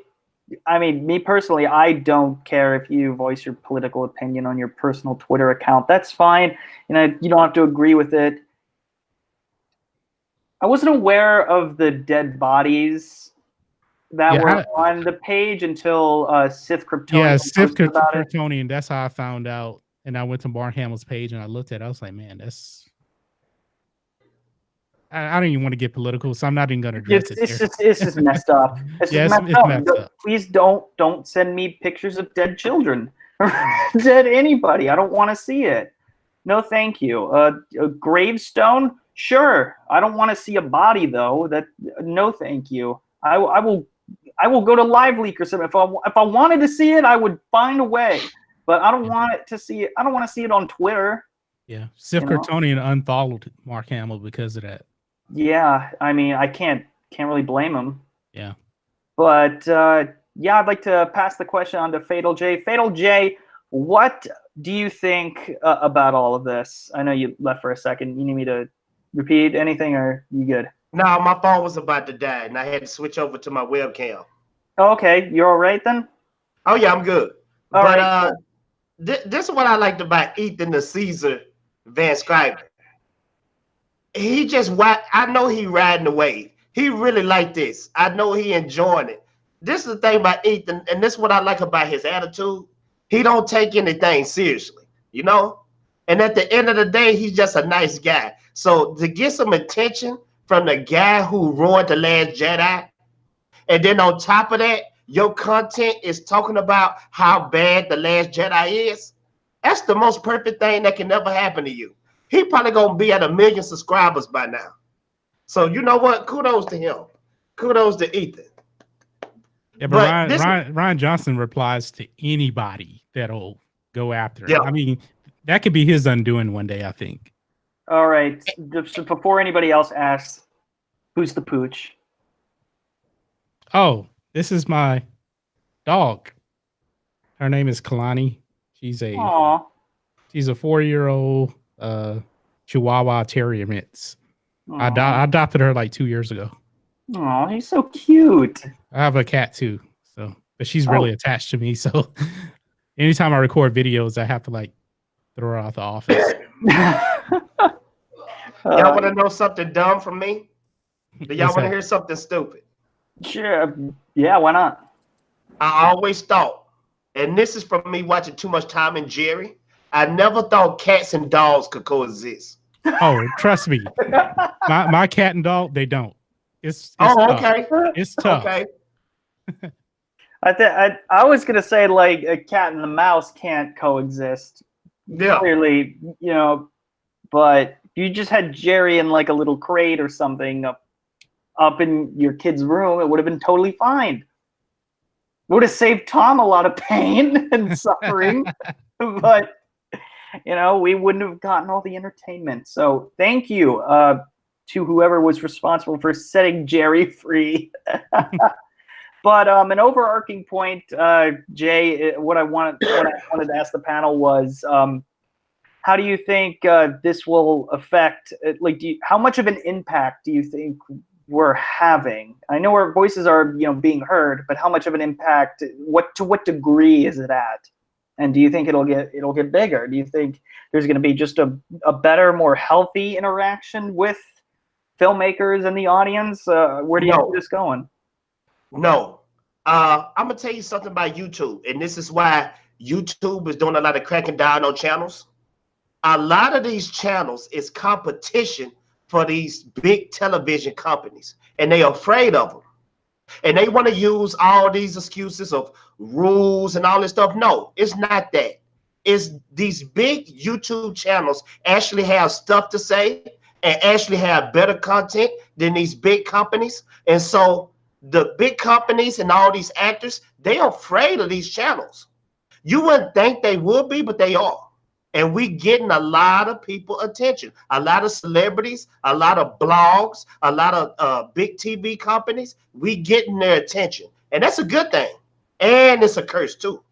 S1: me personally, I don't care if you voice your political opinion on your personal Twitter account. That's fine. You know, you don't have to agree with it. I wasn't aware of the dead bodies that were on the page until Sith Kryptonian.
S2: Yeah, Sith Kryptonian. That's how I found out. And I went to Mark Hamill's page and I looked at it. I was like, man, that's... I don't even want to get political, so I'm not even going to address it.
S1: It's just messed up. It's messed up. Please don't send me pictures of dead children or dead anybody. I don't want to see it. No, thank you. A gravestone, sure. I don't want to see a body though. No, thank you. I will go to LiveLeak or something. If I wanted to see it, I would find a way. But I don't want to see it. I don't want to see it on Twitter.
S2: Yeah, Sith Kryptonian unfollowed Mark Hamill because of that.
S1: Yeah, I mean, I can't really blame him.
S2: Yeah.
S1: But yeah, I'd like to pass the question on to Fatal J. Fatal J, what do you think about all of this? I know you left for a second. You need me to repeat anything, or you good?
S3: No, my phone was about to die, and I had to switch over to my webcam.
S1: Oh, okay, you're all right then?
S3: Oh yeah, I'm good.
S1: All right.
S3: This is what I liked about Ethan the Caesar Van Scriber. He just, I know he riding the wave. He really like this. I know he enjoying it. This is the thing about Ethan, and this is what I like about his attitude. He don't take anything seriously, you know? And at the end of the day, he's just a nice guy. So to get some attention from the guy who ruined The Last Jedi, and then on top of that, your content is talking about how bad The Last Jedi is, that's the most perfect thing that can ever happen to you. He probably gonna be at 1 million subscribers by now. So you know what? Kudos to him. Kudos to Ethan.
S2: Yeah, but Rian Johnson replies to anybody that'll go after him.
S3: Yeah.
S2: I mean, that could be his undoing one day, I think.
S1: All right. So before anybody else asks, who's the pooch?
S2: Oh, this is my dog. Her name is Kalani. She's a 4-year-old Chihuahua Terrier mix. I adopted her like 2 years ago.
S1: Oh, he's so cute.
S2: I have a cat too, but she's really attached to me. So anytime I record videos, I have to like throw her out the office.
S3: Y'all want to know something dumb from me? Do y'all want to hear something stupid?
S1: Sure. Yeah, why not?
S3: I always thought, and this is from me watching too much Tom and Jerry, I never thought cats and dogs could coexist.
S2: Oh, trust me. My cat and dog, they don't. It's
S3: Oh,
S2: tough.
S3: okay.
S2: It's tough.
S3: Okay.
S1: I was gonna say like a cat and the mouse can't coexist.
S3: Yeah.
S1: Clearly, you know, but if you just had Jerry in like a little crate or something up in your kid's room, it would have been totally fine. It would have saved Tom a lot of pain and suffering, but you know, we wouldn't have gotten all the entertainment. So thank you to whoever was responsible for setting Jerry free. But an overarching point, Jay, what I wanted to ask the panel was, how do you think this will affect? Like, how much of an impact do you think we're having? I know our voices are, you know, being heard, but how much of an impact? To what degree is it at? And do you think it'll get bigger? Do you think there's going to be just a better, more healthy interaction with filmmakers and the audience? Where do you see this going?
S3: No. I'm gonna tell you something about YouTube, and this is why YouTube is doing a lot of cracking down on channels. A lot of these channels is competition for these big television companies, and they're afraid of them. And they want to use all these excuses of rules and all this stuff. No, it's not that. It's these big YouTube channels actually have stuff to say and actually have better content than these big companies. And so the big companies and all these actors, they're afraid of these channels. You wouldn't think they would be, but they are. And we getting a lot of people attention, a lot of celebrities, a lot of blogs, a lot of big TV companies. We getting their attention, and that's a good thing. And it's a curse too.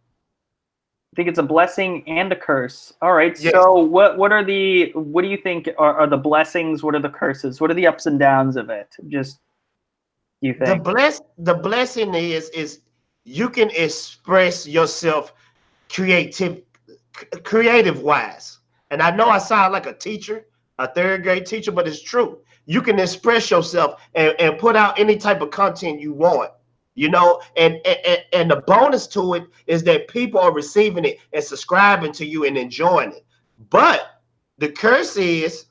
S1: I think it's a blessing and a curse. All right.
S3: Yes.
S1: So what do you think are the blessings? What are the curses? What are the ups and downs of it? Just you think
S3: the blessing is you can express yourself creative wise. And I know I sound like a teacher, a third grade teacher, but it's true. You can express yourself and put out any type of content you want, you know, and the bonus to it is that people are receiving it and subscribing to you and enjoying it. But the curse is,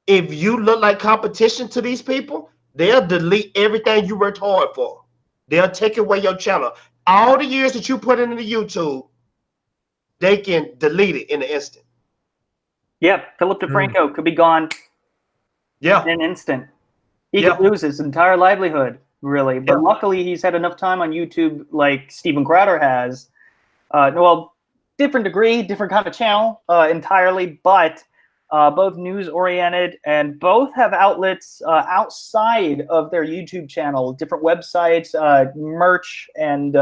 S3: if you look like competition to these people, they'll delete everything you worked hard for. They'll take away your channel. All the years that you put into YouTube, they can delete it in an instant.
S1: Yep, Philip DeFranco could be gone in an instant. He could lose his entire livelihood, really. But luckily, he's had enough time on YouTube like Steven Crowder has. Well, different degree, different kind of channel entirely, but both news-oriented, and both have outlets outside of their YouTube channel, different websites, merch, and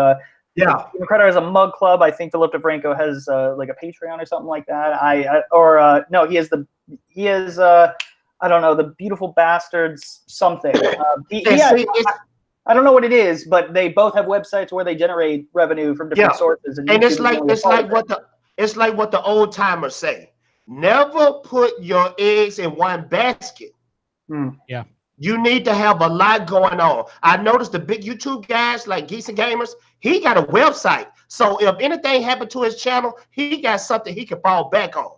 S1: Steven Crowder has a mug club. I think Philip DeFranco has like a Patreon or something like that. No, he has I don't know, the Beautiful Bastards something. I don't know what it is, but they both have websites where they generate revenue from different sources. And
S3: it's like what the old timers say. Never put your eggs in one basket.
S2: Yeah.
S3: You need to have a lot going on. I noticed the big YouTube guys like Geeks and Gamers, he got a website. So if anything happened to his channel, he got something he can fall back on.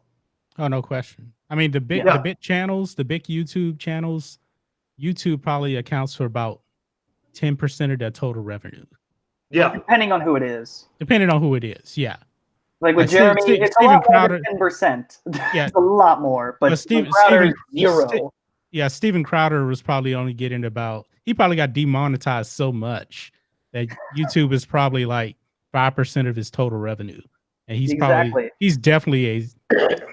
S2: Oh, no question. I mean, the big channels, the big YouTube channels, YouTube probably accounts for about 10% of their total revenue.
S3: Yeah.
S1: Depending on who it is.
S2: Depending on who it is, yeah.
S1: Like with Jeremy, it's a lot more than 10%.
S2: Yeah.
S1: It's a lot more. But Steven Crowder is zero.
S2: Steven Crowder was probably only getting he probably got demonetized so much that YouTube is probably like 5% of his total revenue. And he's definitely a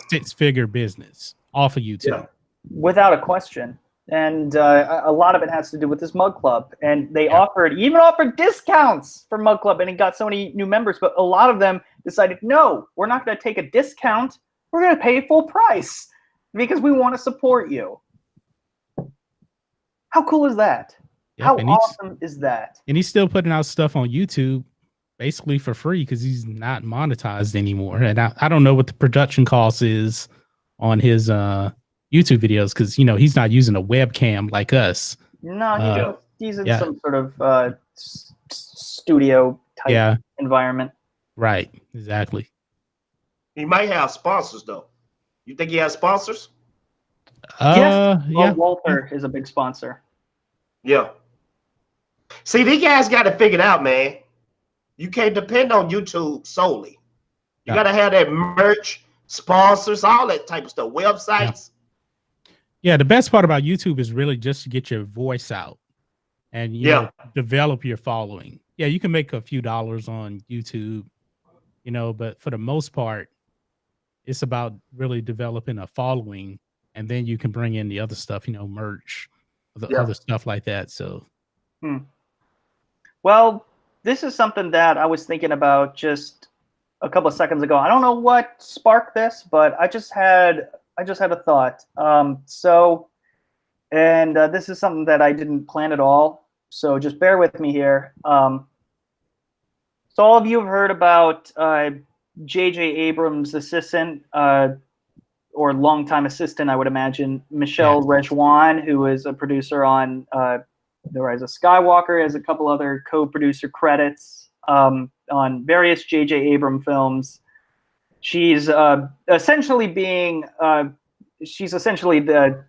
S2: six-figure business off of YouTube. Yeah.
S1: Without a question. And a lot of it has to do with this mug club. And they even offered discounts for mug club, and it got so many new members. But a lot of them decided, no, we're not going to take a discount. We're going to pay full price because we want to support you. How cool is that? Yep, how awesome is that?
S2: And he's still putting out stuff on YouTube basically for free because he's not monetized anymore. And I don't know what the production cost is on his YouTube videos because, you know, he's not using a webcam like us.
S1: No, he's in some sort of studio type environment.
S2: Right, exactly.
S3: He might have sponsors, though. You think he has sponsors?
S1: Yes. Walter is a big sponsor.
S3: Yeah. See, these guys got to figure it out, man. You can't depend on YouTube solely. You
S2: No.
S3: got to have that merch, sponsors, all that type of stuff, websites.
S2: Yeah, the best part about YouTube is really just to get your voice out and you know develop your following. Yeah, you can make a few dollars on YouTube, you know, but for the most part, it's about really developing a following, and then you can bring in the other stuff, you know, merch, the other stuff like that. So,
S1: well, this is something that I was thinking about just a couple of seconds ago. I don't know what sparked this, but I just had a thought. This is something that I didn't plan at all. So just bear with me here. So all of you have heard about J.J. Abrams' assistant, or longtime assistant, I would imagine, Michelle Rejwan, who is a producer on The Rise of Skywalker, has a couple other co-producer credits on various J.J. Abrams films. She's essentially the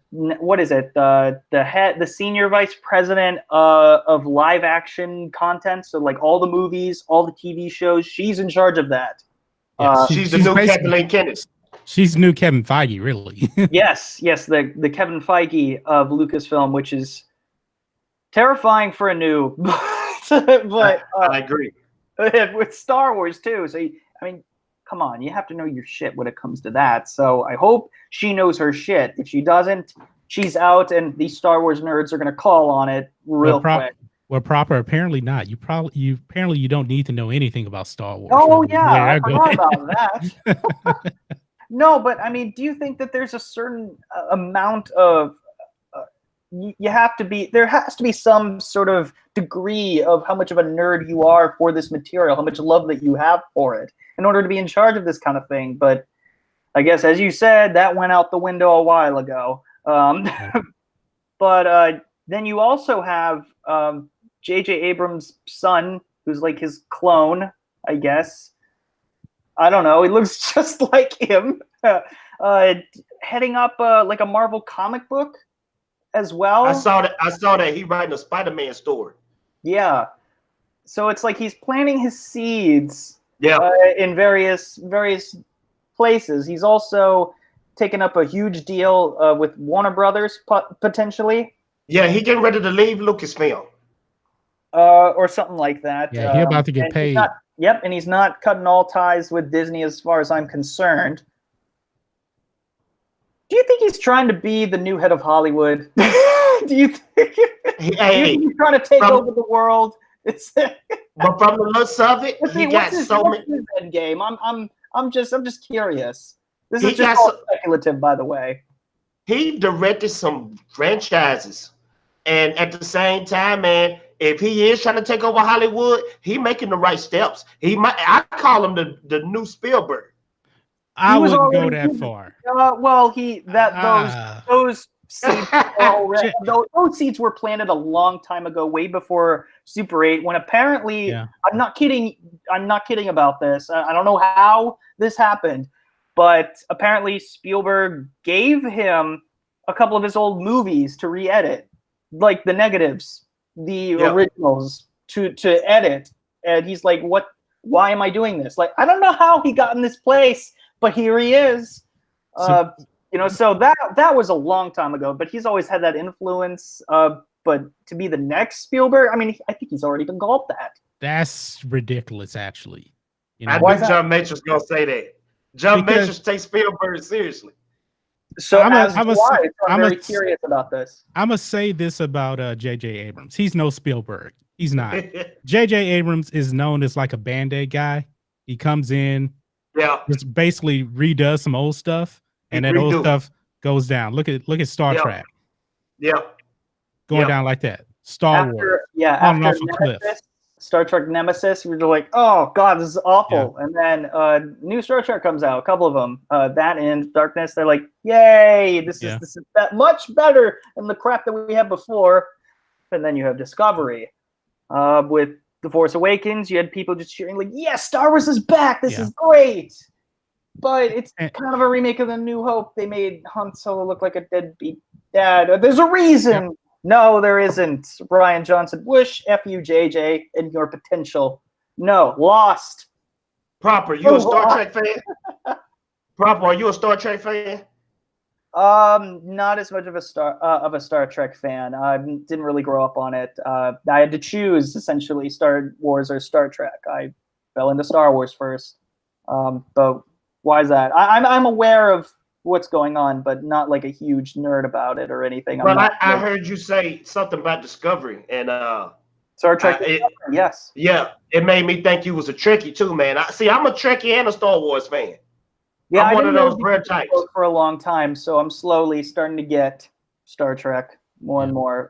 S1: the senior vice president of live action content. So like all the movies, all the TV shows, she's in charge of that.
S3: She's the new Kathleen Kennedy.
S2: She's the new Kevin Feige, really.
S1: yes, the Kevin Feige of Lucasfilm, which is terrifying for a noob. but
S3: I agree.
S1: With Star Wars too. So I mean, come on, you have to know your shit when it comes to that. So I hope she knows her shit. If she doesn't, she's out, and these Star Wars nerds are going to call on it real quick.
S2: Well, proper, apparently not. Apparently you don't need to know anything about Star Wars.
S1: Oh yeah, I forgot about that. No, but I mean, do you think that there's a certain amount of there has to be some sort of degree of how much of a nerd you are for this material, how much love that you have for it, in order to be in charge of this kind of thing. But I guess, as you said, that went out the window a while ago. But then you also have J.J. Abrams' son, who's like his clone, I guess. I don't know. He looks just like him, heading up like a Marvel comic book as well.
S3: I saw that he writing a Spider-Man story.
S1: Yeah. So it's like he's planting his seeds in various places. He's also taken up a huge deal with Warner Brothers potentially.
S3: Yeah, he getting ready to leave Lucasfilm.
S1: Or something like that.
S2: Yeah, he's about to get paid.
S1: And he's not cutting all ties with Disney as far as I'm concerned. Do you think he's trying to be the new head of Hollywood? Do you think he's trying to take over the world?
S3: But from the looks of it, he got so many.
S1: Endgame. I'm just curious. This is just all speculative, by the way.
S3: He directed some franchises, and at the same time, man, if he is trying to take over Hollywood, he making the right steps. I call him the new Spielberg.
S2: I wouldn't go that far.
S1: Well, those seeds already, those seeds were planted a long time ago, way before Super 8. When apparently, I'm not kidding about this. I don't know how this happened, but apparently Spielberg gave him a couple of his old movies to re-edit, like the negatives, the originals to edit, and he's like, "What? Why am I doing this? Like, I don't know how he got in this place." But here he is, so that was a long time ago. But he's always had that influence. But to be the next Spielberg, I mean, I think he's already been called that.
S2: That's ridiculous, actually.
S3: I think John Matrix gonna say that. John Matrix takes Spielberg seriously.
S1: So I'm very curious about this.
S2: I'm gonna say this about J.J. Abrams. He's no Spielberg. He's not. J.J. Abrams is known as like a Band-Aid guy. He comes in.
S3: Yeah,
S2: just basically redoes some old stuff, and that old stuff goes down. Look at Star Trek.
S3: Yeah,
S2: going down like that. Star Wars.
S1: Yeah, after Star Trek Nemesis, we're just like, oh god, this is awful. Yeah. And then new Star Trek comes out, a couple of them. That and Darkness, they're like, yay, this is that much better than the crap that we had before. And then you have Discovery, with The Force Awakens, you had people just cheering like, yes, Star Wars is back. This is great. But it's kind of a remake of The New Hope. They made Han Solo look like a deadbeat dad. There's a reason No, there isn't. Brian Johnson. Whoosh, F you, JJ, and your potential. No, lost.
S3: Proper, you a Star Trek fan? Proper, are you a Star Trek fan?
S1: Not as much of a Star Trek fan. I didn't really grow up on it. I had to choose essentially Star Wars or Star Trek. I fell into Star Wars first. But why is that? I'm aware of what's going on, but not like a huge nerd about it or anything.
S3: Well, I heard you say something about Discovery, and
S1: Star Trek. Yes.
S3: Yeah, it made me think you was a Trekkie too, man. I'm a Trekkie and a Star Wars fan.
S1: Yeah,
S3: I'm one of those
S1: rare
S3: rare types.
S1: for a long time, so I'm slowly starting to get Star Trek more and more.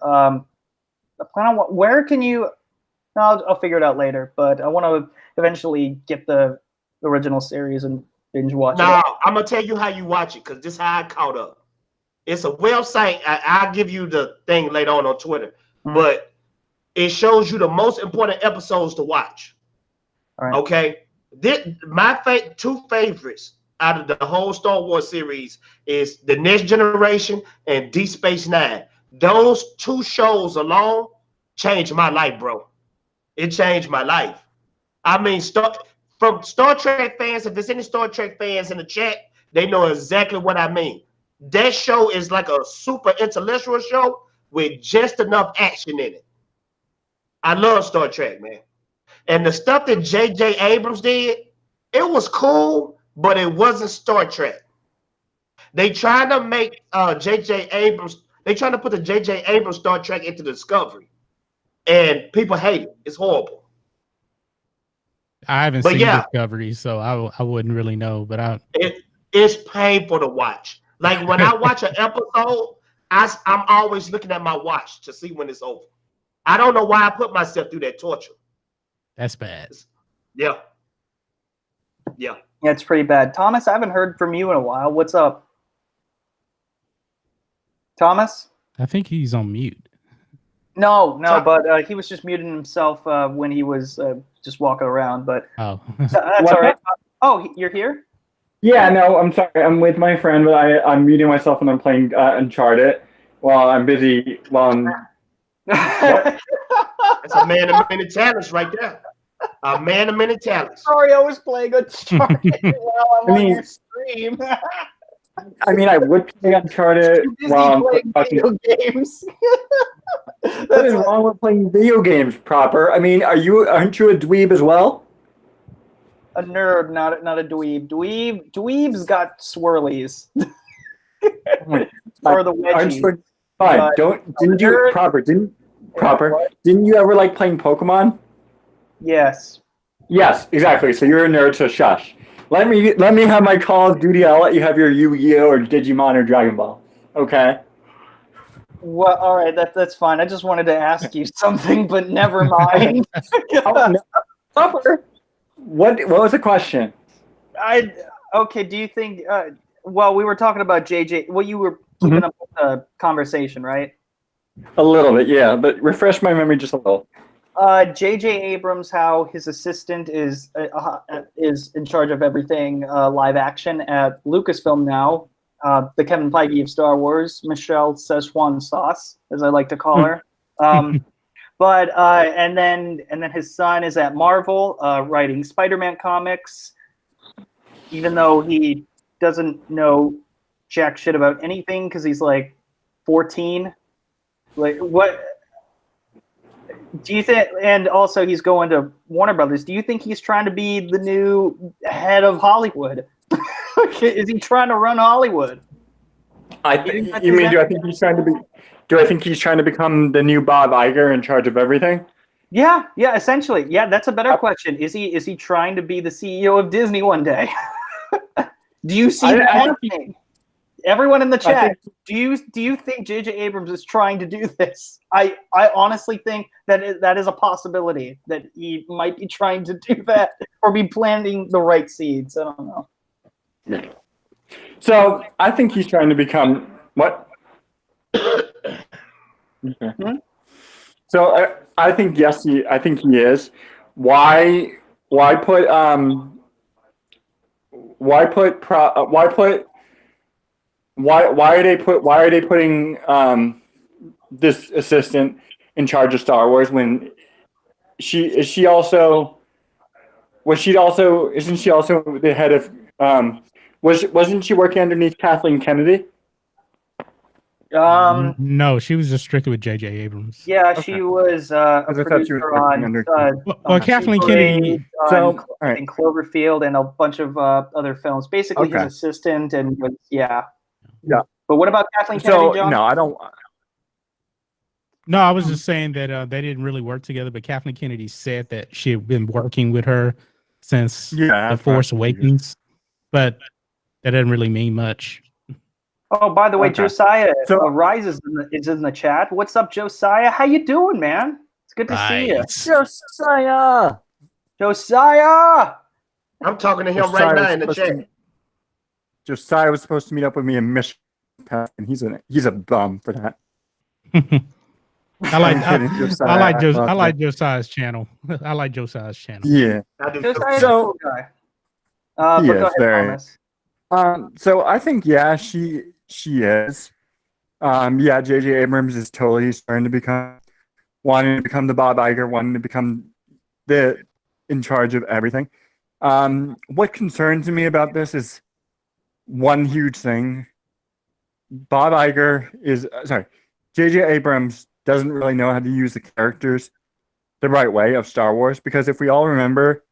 S1: Where can you? I'll figure it out later, but I want to eventually get the original series and binge watch it.
S3: Now, I'm gonna tell you how you watch it, because this is how I caught up. It's a website. I'll give you the thing later on Twitter, but it shows you the most important episodes to watch.
S1: All right.
S3: Okay, my two favorites out of the whole Star Wars series is The Next Generation and Deep Space Nine. Those two shows alone changed my life, bro. It changed my life. I mean, from Star Trek fans, if there's any Star Trek fans in the chat, they know exactly what I mean. That show is like a super intellectual show with just enough action in it. I love Star Trek, man. And the stuff that J.J. Abrams did, it was cool, but it wasn't Star Trek. They trying to make J.J. Abrams, they trying to put the J.J. Abrams Star Trek into Discovery. And people hate it. It's horrible.
S2: I haven't seen Discovery, so I wouldn't really know. But
S3: it's painful to watch. Like when I watch an episode, I'm always looking at my watch to see when it's over. I don't know why I put myself through that torture.
S2: That's bad.
S3: Yeah.
S1: Yeah, it's pretty bad. Thomas, I haven't heard from you in a while. What's up? Thomas?
S2: I think he's on mute.
S1: No, but he was just muting himself when he was just walking around. But
S2: that's
S1: all right. Oh, you're here?
S4: Yeah, no, I'm sorry. I'm with my friend, but I'm muting myself when I'm playing Uncharted while I'm busy.
S3: That's a man of many talents right there. A man of many talents.
S1: Sorry, I was playing Uncharted while I'm on your stream.
S4: I mean, I would play Uncharted while I'm
S1: playing video games.
S4: What is wrong with playing video games, Proper? I mean, aren't you a dweeb as well?
S1: A nerd, not a dweeb. Dweeb's got swirlies. Or the wedgies.
S4: Fine. Didn't you ever like playing Pokemon?
S1: Yes.
S4: Yes, exactly. So you're a nerd, so shush. Let me have my Call of Duty. I'll let you have your Yu-Gi-Oh or Digimon or Dragon Ball. Okay.
S1: Well, all right, that's fine. I just wanted to ask you something, but never mind.
S4: Proper. What was the question?
S1: Okay. Do you think? Well, we were talking about JJ. Well, you were keeping up with the conversation, right?
S4: A little bit, yeah. But refresh my memory just a little.
S1: J.J. Abrams, how his assistant is in charge of everything live action at Lucasfilm now. The Kevin Feige of Star Wars, Michelle Szechuan Sauce, as I like to call her. But and then his son is at Marvel, writing Spider-Man comics, even though he doesn't know jack shit about anything because he's like 14. Like what? Do you think? And also, he's going to Warner Brothers. Do you think he's trying to be the new head of Hollywood? Is he trying to run Hollywood?
S4: Do I think he's trying to be? Do I think he's trying to become the new Bob Iger in charge of everything?
S1: Yeah, essentially. Yeah, that's a better question. Is he trying to be the CEO of Disney one day? Do you see that happening? Everyone in the chat, do you think J.J. Abrams is trying to do this? I honestly think that is a possibility, that he might be trying to do that or be planting the right seeds. I don't know.
S4: Yeah. So I think he's trying to become what? Okay. So I think yes, I think he is. Why are they putting this assistant in charge of Star Wars when she also isn't she also the head of wasn't she working underneath Kathleen Kennedy?
S2: No, she was just strictly with J.J. Abrams.
S1: Yeah,
S4: Okay.
S1: she was a
S4: 'Cause I thought she was
S1: producer
S4: working
S1: on,
S4: under-
S2: Well, Kathleen
S1: Super
S2: Kennedy.
S1: 8,
S4: So,
S1: on, I think Cloverfield and a bunch of other films. Basically, his
S4: Okay.
S1: assistant and was, yeah.
S4: Yeah.
S1: But what about Kathleen Kennedy,
S4: So
S1: John?
S4: no, I don't.
S2: No, I was just saying that they didn't really work together, but Kathleen Kennedy said that she had been working with her since
S4: Yeah,
S2: The Force Awakens, but that doesn't really mean much.
S1: Oh, by the way,
S4: Okay.
S1: Josiah
S4: So-
S1: Rise is in the chat. What's up, Josiah? How you doing, man? It's good to see you.
S2: Right.
S4: Josiah.
S1: Josiah!
S3: I'm talking to him right now in the
S4: was
S3: chat.
S4: supposed to- Josiah was supposed to meet up with me in Michigan, and he's a bum for that.
S2: I like
S4: I'm kidding, Josiah.
S2: I like Josiah's channel. I like Josiah's channel.
S4: Yeah.
S3: I do
S1: Josiah's a
S4: So-
S1: cool guy.
S4: He
S1: But
S4: is
S1: go ahead,
S4: very-
S1: Thomas.
S4: So I think she is. Yeah, J.J. Abrams is totally starting to wanting to become the Bob Iger, wanting to become in charge of everything. What concerns me about this is one huge thing. Bob Iger is J.J. Abrams doesn't really know how to use the characters the right way of Star Wars, because if we all remember,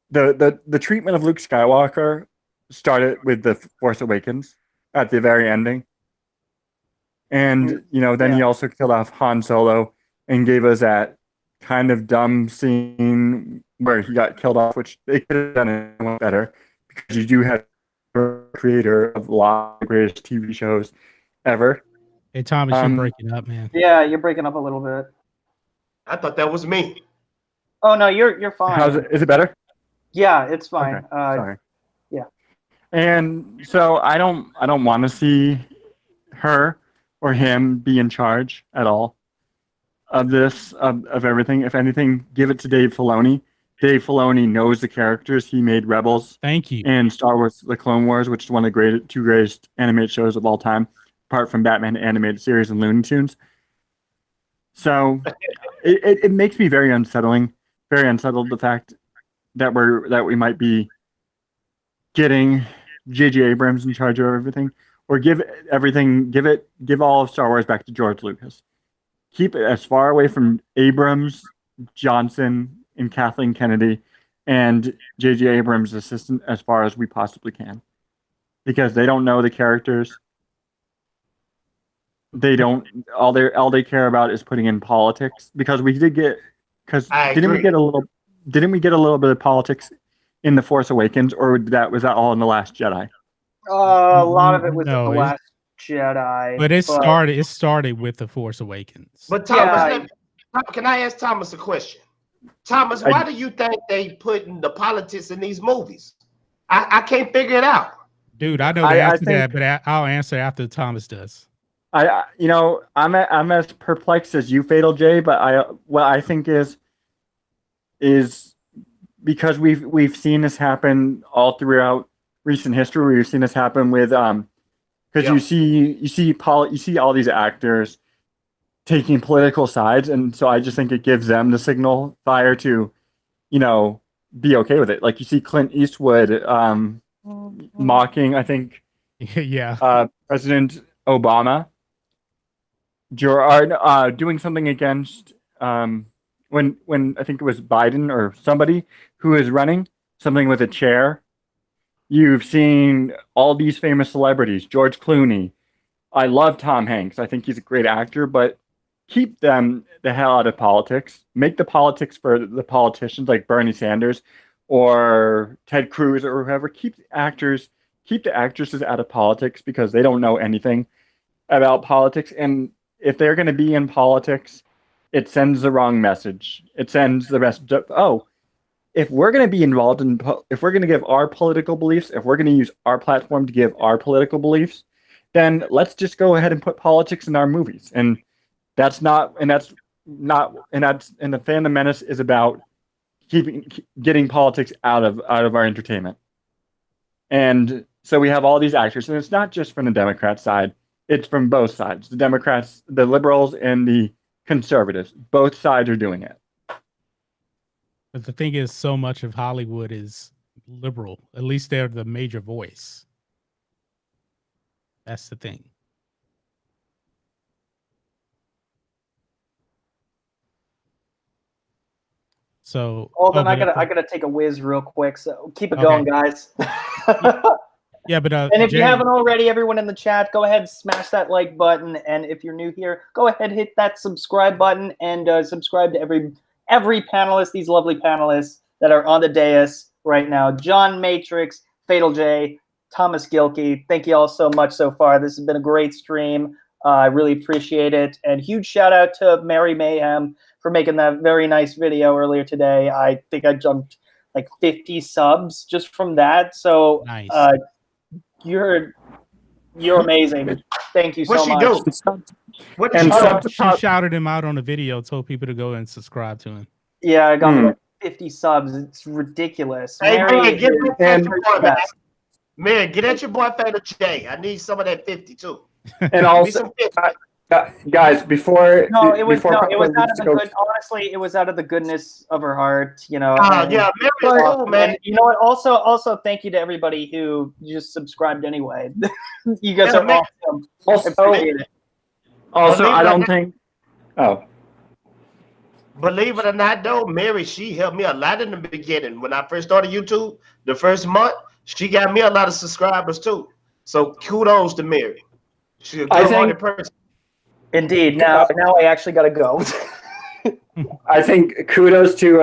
S4: the treatment of Luke Skywalker started with The Force Awakens at the very ending. And, then he also killed off Han Solo and gave us that kind of dumb scene where he got killed off, which they could have done it much better, because you do have the creator of a lot of the greatest TV shows ever.
S2: Hey, Thomas, you're breaking up, man.
S1: Yeah, you're breaking up a little bit.
S3: I thought that was me.
S1: Oh no, you're fine.
S4: How's it? Is it better?
S1: Yeah, it's fine.
S4: Okay, sorry.
S1: yeah.
S4: And so I don't want to see her or him be in charge at all of this, of everything. If anything, give it to Dave Filoni. Dave Filoni knows the characters. He made Rebels
S2: Thank you.
S4: and Star Wars: The Clone Wars, which is one of the two greatest animated shows of all time, apart from Batman animated series and Looney Tunes. So it makes me very unsettled, the fact that we might be getting J.J. Abrams in charge of everything, or give all of Star Wars back to George Lucas. Keep it as far away from Abrams, Johnson, and Kathleen Kennedy, and J.J. Abrams' assistant as far as we possibly can, because they don't know the characters. They don't. All they care about is putting in politics. Because didn't we get a little bit of politics in The Force Awakens, or was that all in The Last Jedi?
S1: A lot of it was
S2: No,
S1: The Last Jedi.
S2: But it started with The Force Awakens.
S3: But Thomas,
S1: Yeah,
S3: can I ask Thomas a question? Thomas, why do you think they putting the politics in these movies? I can't figure it out.
S2: Dude, I know the answer to that, but I'll answer after Thomas does.
S4: I'm as perplexed as you, Fatal J, but what I think is because we've seen this happen all throughout recent history. We've seen this happen with because you see all these actors taking political sides, and so I just think it gives them the signal fire to, be okay with it. Like you see Clint Eastwood mocking, I think, President Obama. Gerard doing something against when I think it was Biden or somebody who is running something with a chair. You've seen all these famous celebrities, George Clooney. I love Tom Hanks. I think he's a great actor, but keep them the hell out of politics. Make the politics for the politicians like Bernie Sanders or Ted Cruz or whoever. Keep the actresses out of politics, because they don't know anything about politics. And if they're going to be in politics, it sends the wrong message. It sends the message of, if we're going to be involved if we're going to give our political beliefs, if we're going to use our platform to give our political beliefs, then let's just go ahead and put politics in our movies. And the Phantom Menace is about getting politics out of our entertainment. And so we have all these actors, and it's not just from the Democrat side. it's from both sides. The Democrats, the liberals, and the conservatives. Both sides are doing it.
S2: But the thing is, so much of Hollywood is liberal. At least they're the major voice. That's the thing. So
S1: hold on, I gotta take a whiz real quick. So keep it
S2: Okay.
S1: going, guys.
S2: Yeah, but
S1: And if
S2: Jay,
S1: you haven't already, everyone in the chat, go ahead, smash that like button. And if you're new here, go ahead, hit that subscribe button and subscribe to every panelist, these lovely panelists that are on the dais right now. John Matrixx, Fatal J, Thomas Gilkey. Thank you all so much so far. This has been a great stream. I really appreciate it. And huge shout out to Mary Mayhem for making that very nice video earlier today. I think I jumped like 50 subs just from that. So
S2: nice.
S1: You're amazing. Thank you so
S3: What she
S1: much.
S3: do? What
S4: And
S3: did she do?
S2: She shouted him out on the video, told people to go and subscribe to him.
S1: Yeah, I got me like 50 subs. It's ridiculous.
S3: Hey,
S1: Mary
S3: man, get
S1: is
S3: back at
S1: the
S3: your boy, man.
S1: best.
S3: Man, get at your boy Fatal J. I need some of that 50 too.
S4: And
S3: Give me
S4: also,
S3: some 50.
S4: guys, before
S1: No, it was
S4: before
S1: it was out of the
S4: goes-
S1: good. Honestly, it was out of the goodness of her heart, you know.
S3: Oh,
S1: and-
S3: yeah, Mary's cool, man.
S1: And you know what? Also, thank you to everybody who just subscribed anyway. You guys
S3: Yeah,
S1: are
S3: man.
S1: awesome.
S4: also,
S1: Appreciate it.
S4: also, I don't
S3: Believe it
S4: think. Oh,
S3: Believe it or not, though, Mary, she helped me a lot in the beginning. When I first started YouTube, the first month, she got me a lot of subscribers too. So kudos to Mary. She's a
S4: I
S3: good-hearted
S4: think-
S3: person.
S1: Indeed. Now I actually gotta go.
S4: I think kudos to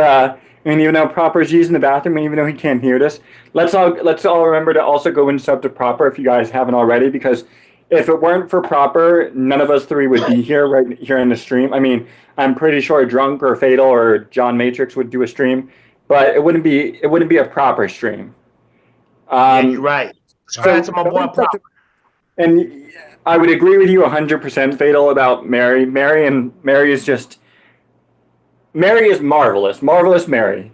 S4: and even though Proper's using the bathroom, and even though he can't hear this, let's all remember to also go and sub to Proper if you guys haven't already, because if it weren't for Proper, none of us three would be here right here in the stream. I mean, I'm pretty sure Drunk or Fatal or John Matrixx would do a stream, but it wouldn't be a Proper stream.
S3: Yeah, you're right. Subscribe to my boy Proper.
S4: And I would agree with you 100%, Fatal, about Mary. Mary is marvelous, marvelous Mary.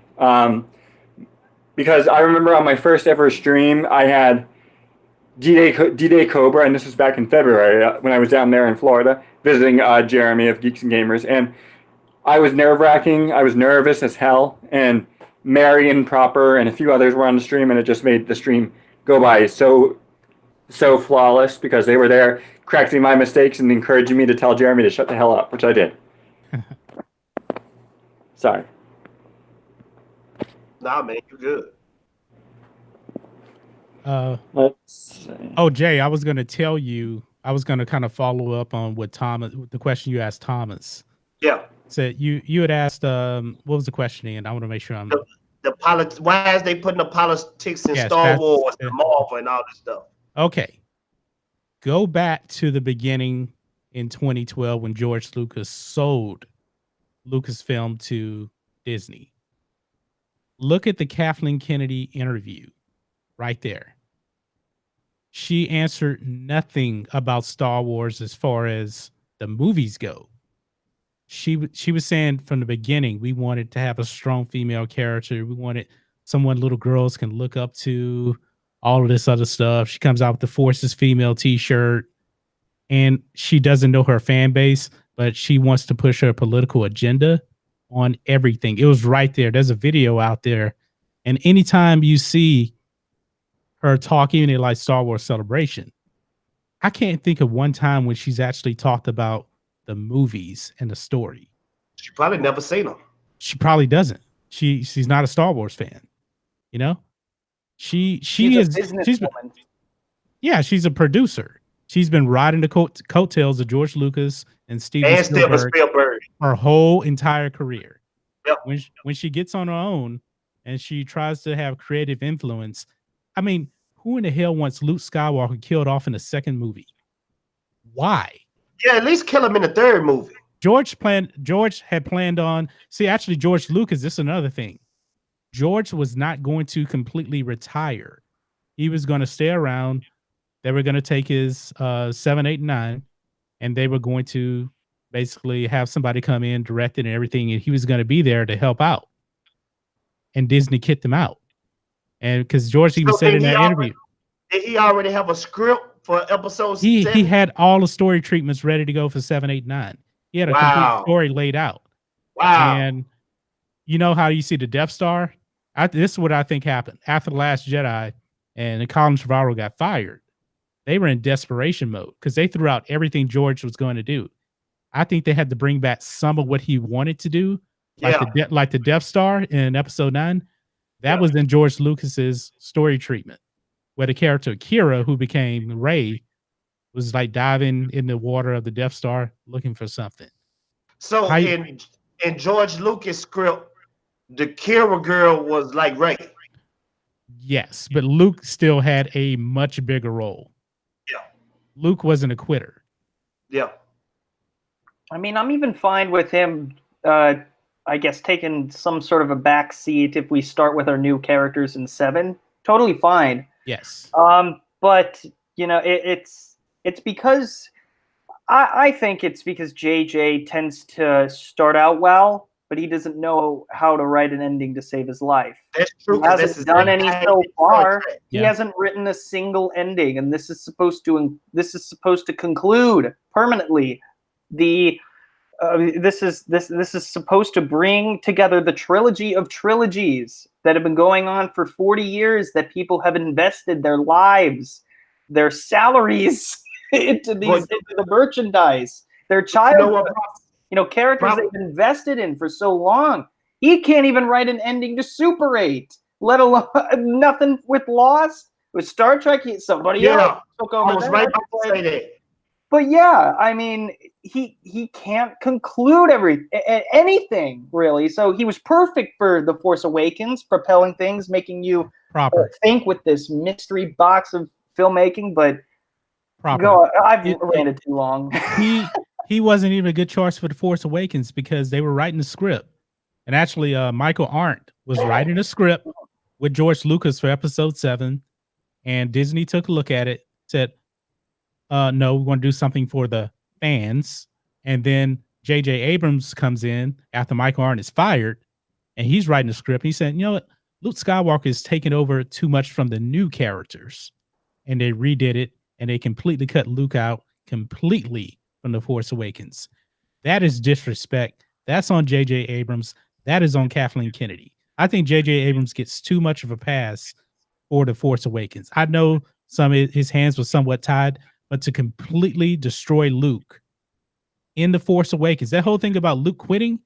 S4: Because I remember on my first ever stream, I had D-Day Cobra, and this was back in February when I was down there in Florida visiting Jeremy of Geeks and Gamers, and I was nerve-wracking. I was nervous as hell, and Mary and Proper and a few others were on the stream, and it just made the stream go by so flawless because they were there correcting my mistakes and encouraging me to tell Jeremy to shut the hell up, which I did. Sorry.
S3: Nah, man, you good.
S4: Let's see.
S2: Oh, Jay, I was going to tell you, I was going to kind of follow up on what the question you asked Thomas.
S3: Yeah.
S2: Said you had asked, what was the question again? I want to make sure I'm.
S3: The politics. Why is they putting the politics in
S2: Yes,
S3: Star
S2: that's-
S3: Wars and Marvel and all this stuff?
S2: Okay. Go back to the beginning in 2012 when George Lucas sold Lucasfilm to Disney. Look at the Kathleen Kennedy interview right there. She answered nothing about Star Wars as far as the movies go. She was saying from the beginning, we wanted to have a strong female character. We wanted someone little girls can look up to, all of this other stuff. She comes out with the Forces Female t-shirt, and she doesn't know her fan base, but she wants to push her political agenda on everything. It was right there. There's a video out there. And anytime you see her talking in like Star Wars Celebration, I can't think of one time when she's actually talked about the movies and the story.
S3: She probably never seen them.
S2: She probably doesn't. She's not a Star Wars fan, you know? She's
S1: a businesswoman.
S2: Yeah, she's a producer. She's been riding the coattails of George Lucas and Steven
S3: Spielberg
S2: her whole entire career.
S3: Yep.
S2: When she gets on her own and she tries to have creative influence, I mean, who in the hell wants Luke Skywalker killed off in the second movie? Why?
S3: Yeah, at least kill him in the third movie.
S2: George had planned on. See, actually, George Lucas. This is another thing. George was not going to completely retire. He was going to stay around. They were going to take his 7, 8, and 9, and they were going to basically have somebody come in, direct it, and everything, and he was going to be there to help out. And Disney kicked him out, and because George even said in that interview,
S3: did he already have a script for episode
S2: He
S3: 7?
S2: had all the story treatments ready to go for 7, 8, 9. He had a complete
S3: Wow.
S2: story laid out.
S3: Wow.
S2: And you know how you see the Death Star? This is what I think happened. After The Last Jedi and Colin Trevorrow got fired, they were in desperation mode because they threw out everything George was going to do. I think they had to bring back some of what he wanted to do,
S3: Yeah.
S2: like the Death Star in episode 9. That was in George Lucas's story treatment, where the character Kira, who became Rey, was like diving in the water of the Death Star looking for something.
S3: So in George Lucas script, the Kira girl was like Rey.
S2: Yes, but Luke still had a much bigger role.
S3: Yeah.
S2: Luke wasn't a quitter.
S3: Yeah.
S1: I mean, I'm even fine with him, I guess, taking some sort of a back seat if we start with our new characters in 7. Totally fine.
S2: Yes.
S1: But, you know, it's because I think it's because JJ tends to start out well, but he doesn't know how to write an ending to save his life.
S3: That's true.
S1: He hasn't done any so far. He hasn't written a single ending, and this is supposed to conclude permanently. This is supposed to bring together the trilogy of trilogies that have been going on for 40 years, that people have invested their lives, their salaries into the merchandise, their childhood, characters they've invested in for so long. He can't even write an ending to Super 8, let alone nothing with Lost. With Star Trek, somebody else took over.
S3: I was right about to say that.
S1: But yeah, I mean, he can't conclude anything really. So he was perfect for The Force Awakens, propelling things, making you think with this mystery box of filmmaking. But I've ranted too long.
S2: He wasn't even a good choice for The Force Awakens because they were writing the script, and actually, Michael Arndt was writing a script with George Lucas for Episode 7, and Disney took a look at it, said, no, we want to do something for the fans. And then J.J. Abrams comes in after Michael Arndt is fired, and he's writing the script. He said, you know what? Luke Skywalker is taking over too much from the new characters. And they redid it, and they completely cut Luke out completely from The Force Awakens. That is disrespect. That's on J.J. Abrams. That is on Kathleen Kennedy. I think J.J. Abrams gets too much of a pass for The Force Awakens. I know some of his hands were somewhat tied, but to completely destroy Luke in The Force Awakens, that whole thing about Luke quitting,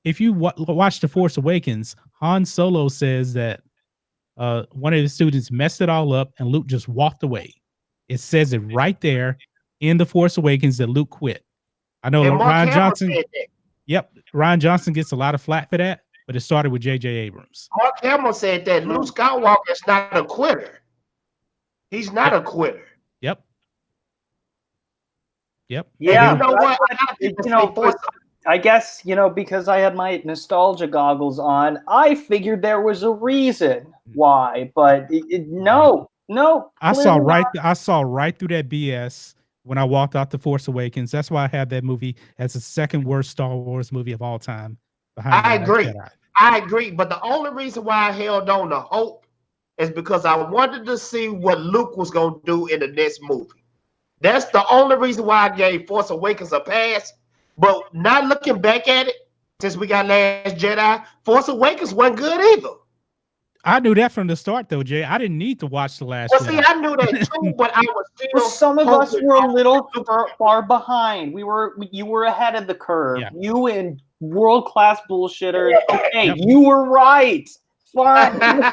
S2: if you watch The Force Awakens, Han Solo says that one of the students messed it all up and Luke just walked away. It says it right there in The Force Awakens that Luke quit. I know Rian Johnson. Yep, Rian Johnson gets a lot of flack for that, but it started with J.J. Abrams.
S3: Mark Hamill said that Luke Skywalker is not a quitter. He's not a quitter.
S2: Yep.
S1: Yeah,
S3: you know what?
S1: I guess, because I had my nostalgia goggles on, I figured there was a reason why, but no.
S2: I saw right through that BS when I walked out The Force Awakens. That's why I have that movie as the second worst Star Wars movie of all time.
S3: I agree, but the only reason why I held on to hope is because I wanted to see what Luke was going to do in the next movie. That's the only reason why I gave Force Awakens a pass. But not looking back at it, since we got Last Jedi, Force Awakens wasn't good either.
S2: I knew that from the start, though, Jay. I didn't need to watch The Last Jedi.
S3: See, I knew that too, but I was still.
S1: Well, some of us were a little far behind. You were ahead of the curve. Yeah. You and world-class bullshitters. Okay, you were right. Fine.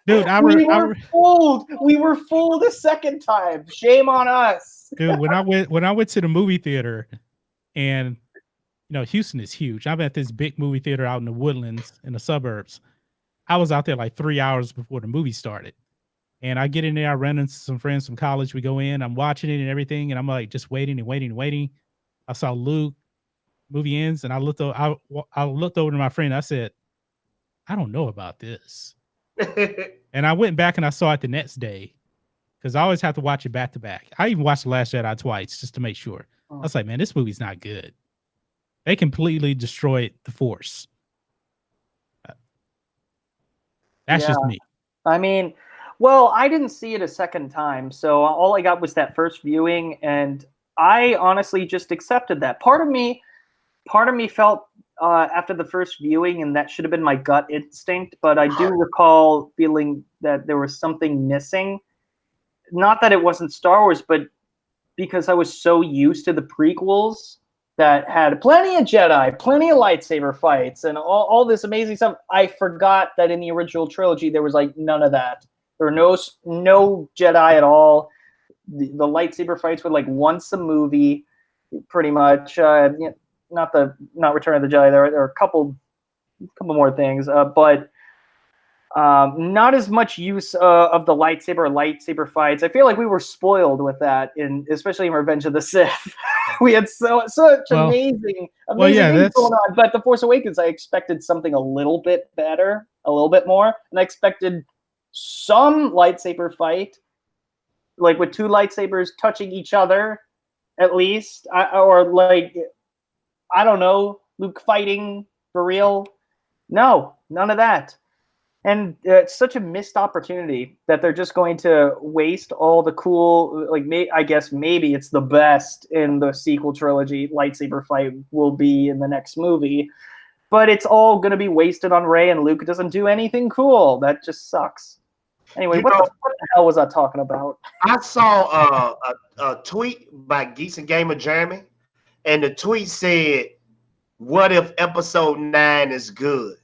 S2: Dude,
S1: we were fooled. We were fooled a second time. Shame on us.
S2: Dude, when I went to the movie theater, and Houston is huge. I'm at this big movie theater out in the Woodlands in the suburbs. I was out there like 3 hours before the movie started. And I get in there, I run into some friends from college. We go in, I'm watching it and everything, and I'm like just waiting and waiting and waiting. I saw Luke, movie ends, and I looked over to my friend. I said, I don't know about this. And I went back and I saw it the next day because I always have to watch it back to back. I even watched The Last Jedi twice just to make sure. I was like, man, this movie's not good. They completely destroyed the Force. That's just me.
S1: I mean, Well, I didn't see it a second time, so all I got was that first viewing, and I honestly just accepted that. Part of me felt after the first viewing, and that should have been my gut instinct, but I do recall feeling that there was something missing. Not that it wasn't Star Wars, but because I was so used to the prequels that had plenty of Jedi, plenty of lightsaber fights, and all this amazing stuff. I forgot that in the original trilogy there was like none of that. There were no Jedi at all. The lightsaber fights were like once a movie, pretty much. Not Return of the Jedi. There are a couple more things, but not as much use of the lightsaber fights. I feel like we were spoiled with that, especially in Revenge of the Sith. We had such amazing things going on. But The Force Awakens, I expected something a little bit better, a little bit more, and I expected some lightsaber fight, like with two lightsabers touching each other, at least, or like, I don't know, Luke fighting for real. No, none of that. And it's such a missed opportunity that they're just going to waste all the cool, like, I guess maybe it's the best in the sequel trilogy. Lightsaber fight will be in the next movie, but it's all going to be wasted on Rey, and Luke doesn't do anything cool. That just sucks. Anyway, what the hell was I talking about?
S3: I saw a tweet by Geeks and Gamer Jeremy, and the tweet said, "What if Episode 9 is good?"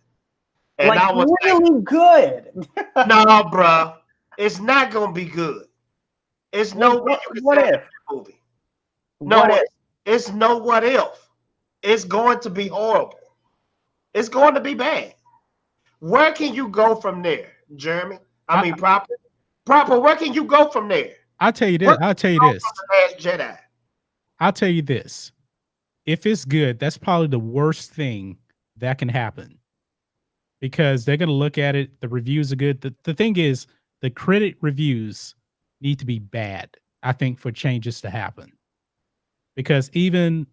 S3: And
S1: like,
S3: I was
S1: really like, good.
S3: No, bro, it's not gonna be good. It's no way you can
S1: what
S3: say
S1: if
S3: movie. No,
S1: what if?
S3: It's no what if. It's going to be horrible. It's going to be bad. Where can you go from there, Jeremy? I mean, proper. Where can you go from there?
S2: I'll tell you this. I'll tell you this.
S3: Last Jedi.
S2: I'll tell you this. If it's good, that's probably the worst thing that can happen. Because they're going to look at it. The reviews are good. The thing is, the critic reviews need to be bad, I think, for changes to happen. Because even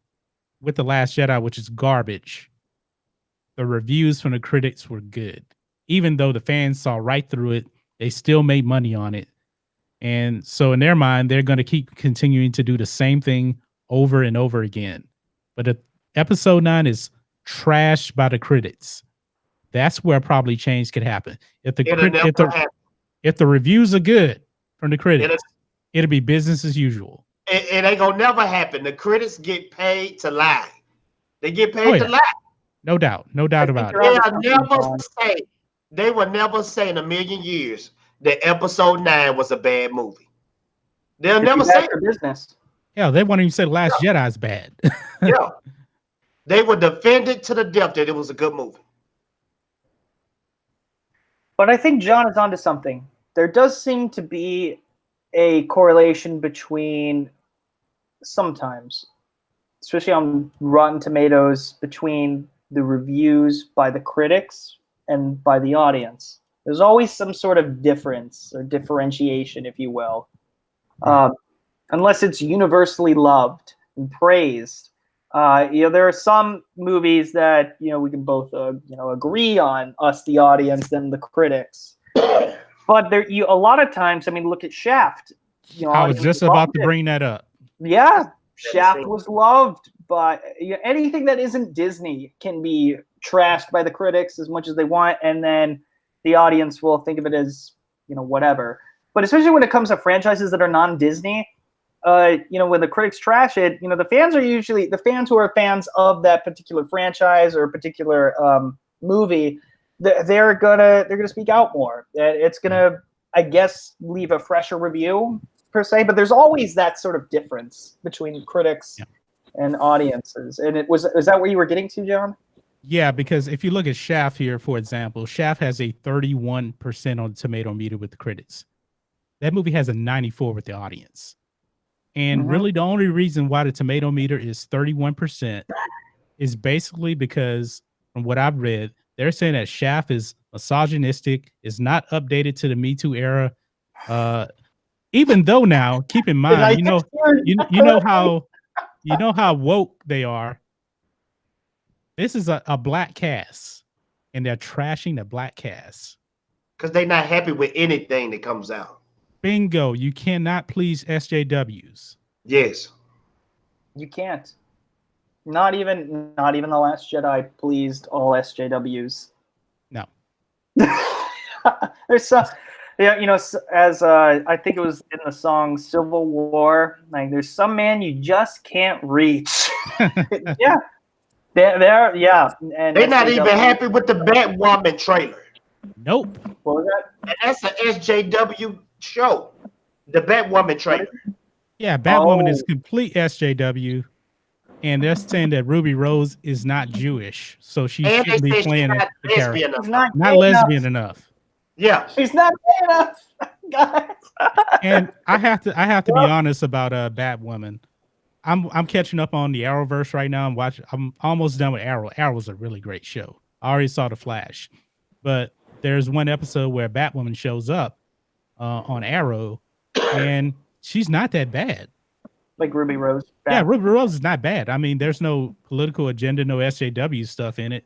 S2: with The Last Jedi, which is garbage, the reviews from the critics were good. Even though the fans saw right through it, they still made money on it. And so in their mind, they're going to keep continuing to do the same thing over and over again. But if Episode 9 is trashed by the critics, that's where probably change could happen. If the reviews are good from the critics, it'll be business as usual.
S3: It ain't gonna never happen. The critics get paid to lie. They get paid to lie.
S2: No doubt about it.
S3: They will never say in a million years that Episode 9 was a bad movie. They'll never say
S1: for business.
S2: Yeah, they won't even say The Last Jedi is bad.
S3: Yeah, they would defend it to the death that it was a good movie.
S1: But I think John is onto something. There does seem to be a correlation between, sometimes, especially on Rotten Tomatoes, between the reviews by the critics and by the audience. There's always some sort of difference or differentiation, if you will. Unless it's universally loved and praised. There are some movies that we can both agree on, us the audience and the critics. But a lot of times, I mean, look at Shaft.
S2: I was just about to bring that up.
S1: Yeah, Shaft was loved, but anything that isn't Disney can be trashed by the critics as much as they want, and then the audience will think of it as whatever. But especially when it comes to franchises that are non-Disney. When the critics trash it, the fans are usually the fans who are fans of that particular franchise or a particular movie. They're gonna speak out more. It's gonna, I guess, leave a fresher review per se. But there's always that sort of difference between critics and audiences. And is that where you were getting to, John?
S2: Yeah, because if you look at Shaft here, for example, Shaft has a 31% on the tomato meter with the critics. That movie has a 94 with the audience. And really the only reason why the tomato meter is 31% is basically because, from what I've read, they're saying that Shaft is misogynistic, is not updated to the Me Too era. Even though now, keep in mind, you know how woke they are. This is a black cast, and they're trashing the black cast.
S3: because they're not happy with anything that comes out.
S2: Bingo. You cannot please SJWs.
S3: Yes.
S1: You can't. Not even The Last Jedi pleased all SJWs.
S2: No.
S1: There's some, yeah, you know, as I think it was in the song Civil War, like there's some man you just can't reach. Yeah. They're yeah. And
S3: They're not
S1: SJW,
S3: even happy with the Batwoman trailer.
S2: Nope.
S1: What was that?
S3: And that's an SJW show. The Batwoman trailer.
S2: Yeah, Batwoman is
S1: Oh.
S2: complete SJW, and they're saying that Ruby Rose is not Jewish, so she
S3: And
S2: shouldn't
S3: they
S2: be
S3: say she's
S2: playing
S3: not
S2: the character.
S3: lesbian
S1: She's
S3: enough.
S2: Not
S1: gay
S2: lesbian
S1: enough.
S2: enough.
S3: Yeah.
S1: She's not gay enough, guys.
S2: And I have to be honest about Batwoman. I'm catching up on the Arrowverse right now. I'm almost done with Arrow. Arrow's a really great show. I already saw The Flash, but there's one episode where Batwoman shows up on Arrow, and she's not that bad.
S1: Like Ruby Rose.
S2: Yeah, Ruby Rose is not bad. I mean, there's no political agenda, no SJW stuff in it.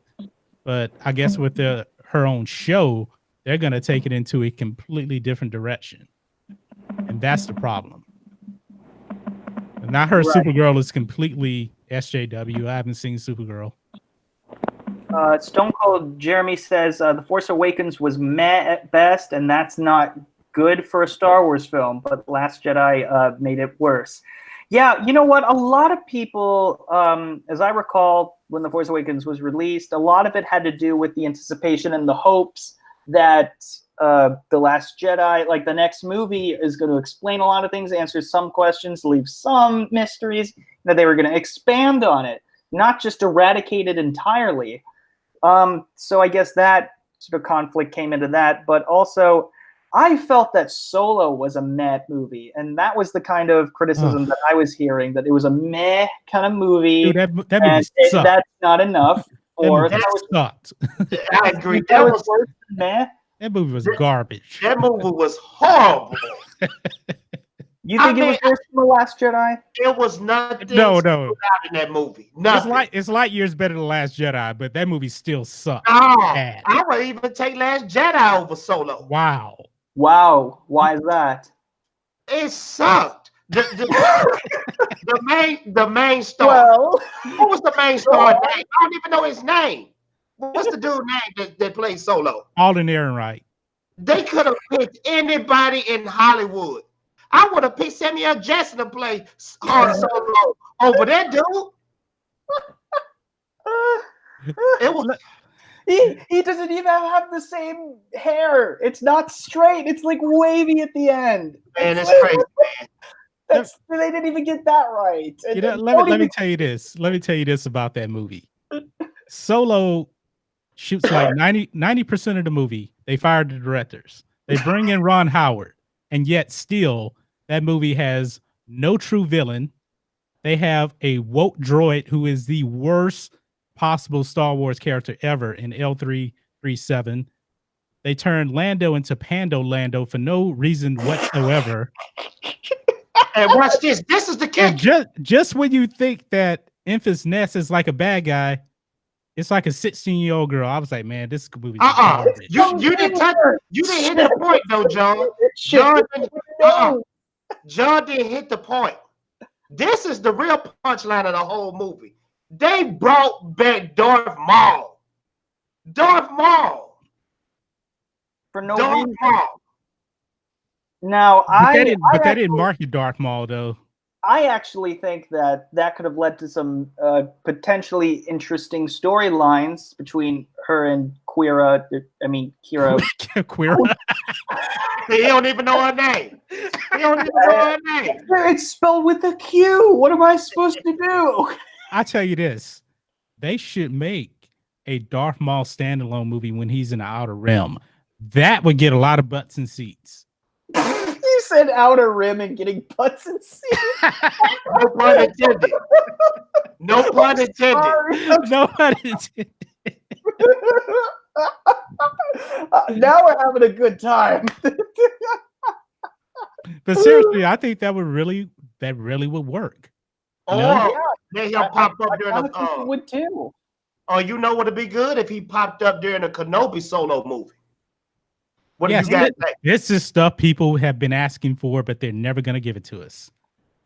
S2: But I guess with her own show, they're going to take it into a completely different direction. And that's the problem. And I heard
S1: Right.
S2: Supergirl is completely SJW. I haven't seen Supergirl.
S1: Stone Cold Jeremy says The Force Awakens was meh at best, and that's not good for a Star Wars film, but Last Jedi made it worse. Yeah, you know what? A lot of people, as I recall, when The Force Awakens was released, a lot of it had to do with the anticipation and the hopes that The Last Jedi, like the next movie, is going to explain a lot of things, answer some questions, leave some mysteries, that they were going to expand on it, not just eradicate it entirely. So I guess that sort of conflict came into that, but also I felt that Solo was a meh movie, and that was the kind of criticism that I was hearing, that it was a meh kind of movie.
S2: Dude, that movie
S1: and
S2: sucked.
S1: that's not enough. Or
S2: That movie sucked.
S3: I agree.
S1: that was worse than meh.
S2: That movie was garbage.
S3: That movie was horrible.
S1: You think it was worse than The Last Jedi?
S3: There was nothing
S2: No.
S3: stood out in that movie. Nothing.
S2: It's light years better than Last Jedi, but that movie still sucked.
S3: No,
S2: Bad.
S3: I would even take Last Jedi over Solo.
S2: Wow.
S1: Wow, why is that?
S3: It sucked. The main star.
S1: Well,
S3: What was the main star name? I don't even know his name. What's the dude's name that plays Solo?
S2: Alden Ehrenreich.
S3: They could have picked anybody in Hollywood. I would have picked Samuel Jackson to play Han Solo over that dude. It was
S1: he doesn't even have the same hair. It's not straight. It's like wavy at the end.
S3: man, it's crazy, man.
S1: They didn't even get that right.
S2: You know, let me tell you this. Let me tell you this about that movie. Solo shoots like 90% of the movie. They fired the directors. They bring in Ron Howard, and yet still that movie has no true villain. They have a woke droid who is the worst possible Star Wars character ever in L337. They turned Lando into Pando Lando for no reason whatsoever.
S3: And watch this. This is the
S2: And
S3: kick.
S2: just when you think that Enfys Nest is like a bad guy, it's like a 16-year-old girl. I was like, man, this movie is garbage.
S3: You didn't hit the point though, John. John didn't hit the point. This is the real punchline of the whole movie. They brought back Darth Maul. Darth Maul.
S1: For no
S3: Darth
S1: reason.
S3: Maul.
S1: Now,
S2: They didn't market Darth Maul though.
S1: I actually think that could have led to some potentially interesting storylines between her and Kira.
S2: Queer.
S3: He don't even know her name. He don't even know her name.
S1: It's spelled with a Q. What am I supposed to do?
S2: I tell you this, they should make a Darth Maul standalone movie when he's in the Outer Rim. That would get a lot of butts and seats.
S1: You said Outer Rim and getting butts and seats.
S3: No pun intended. No pun intended.
S1: Sorry.
S2: No pun intended.
S1: Now we're having a good time.
S2: But seriously, I think that really would work.
S3: Or
S1: Yeah.
S3: then he'll pop up during
S1: I think it would too.
S3: Oh, you know what would be good if he popped up during a Kenobi Solo movie. What do
S2: Yes,
S3: you guys think?
S2: this is stuff people have been asking for, but they're never going to give it to us.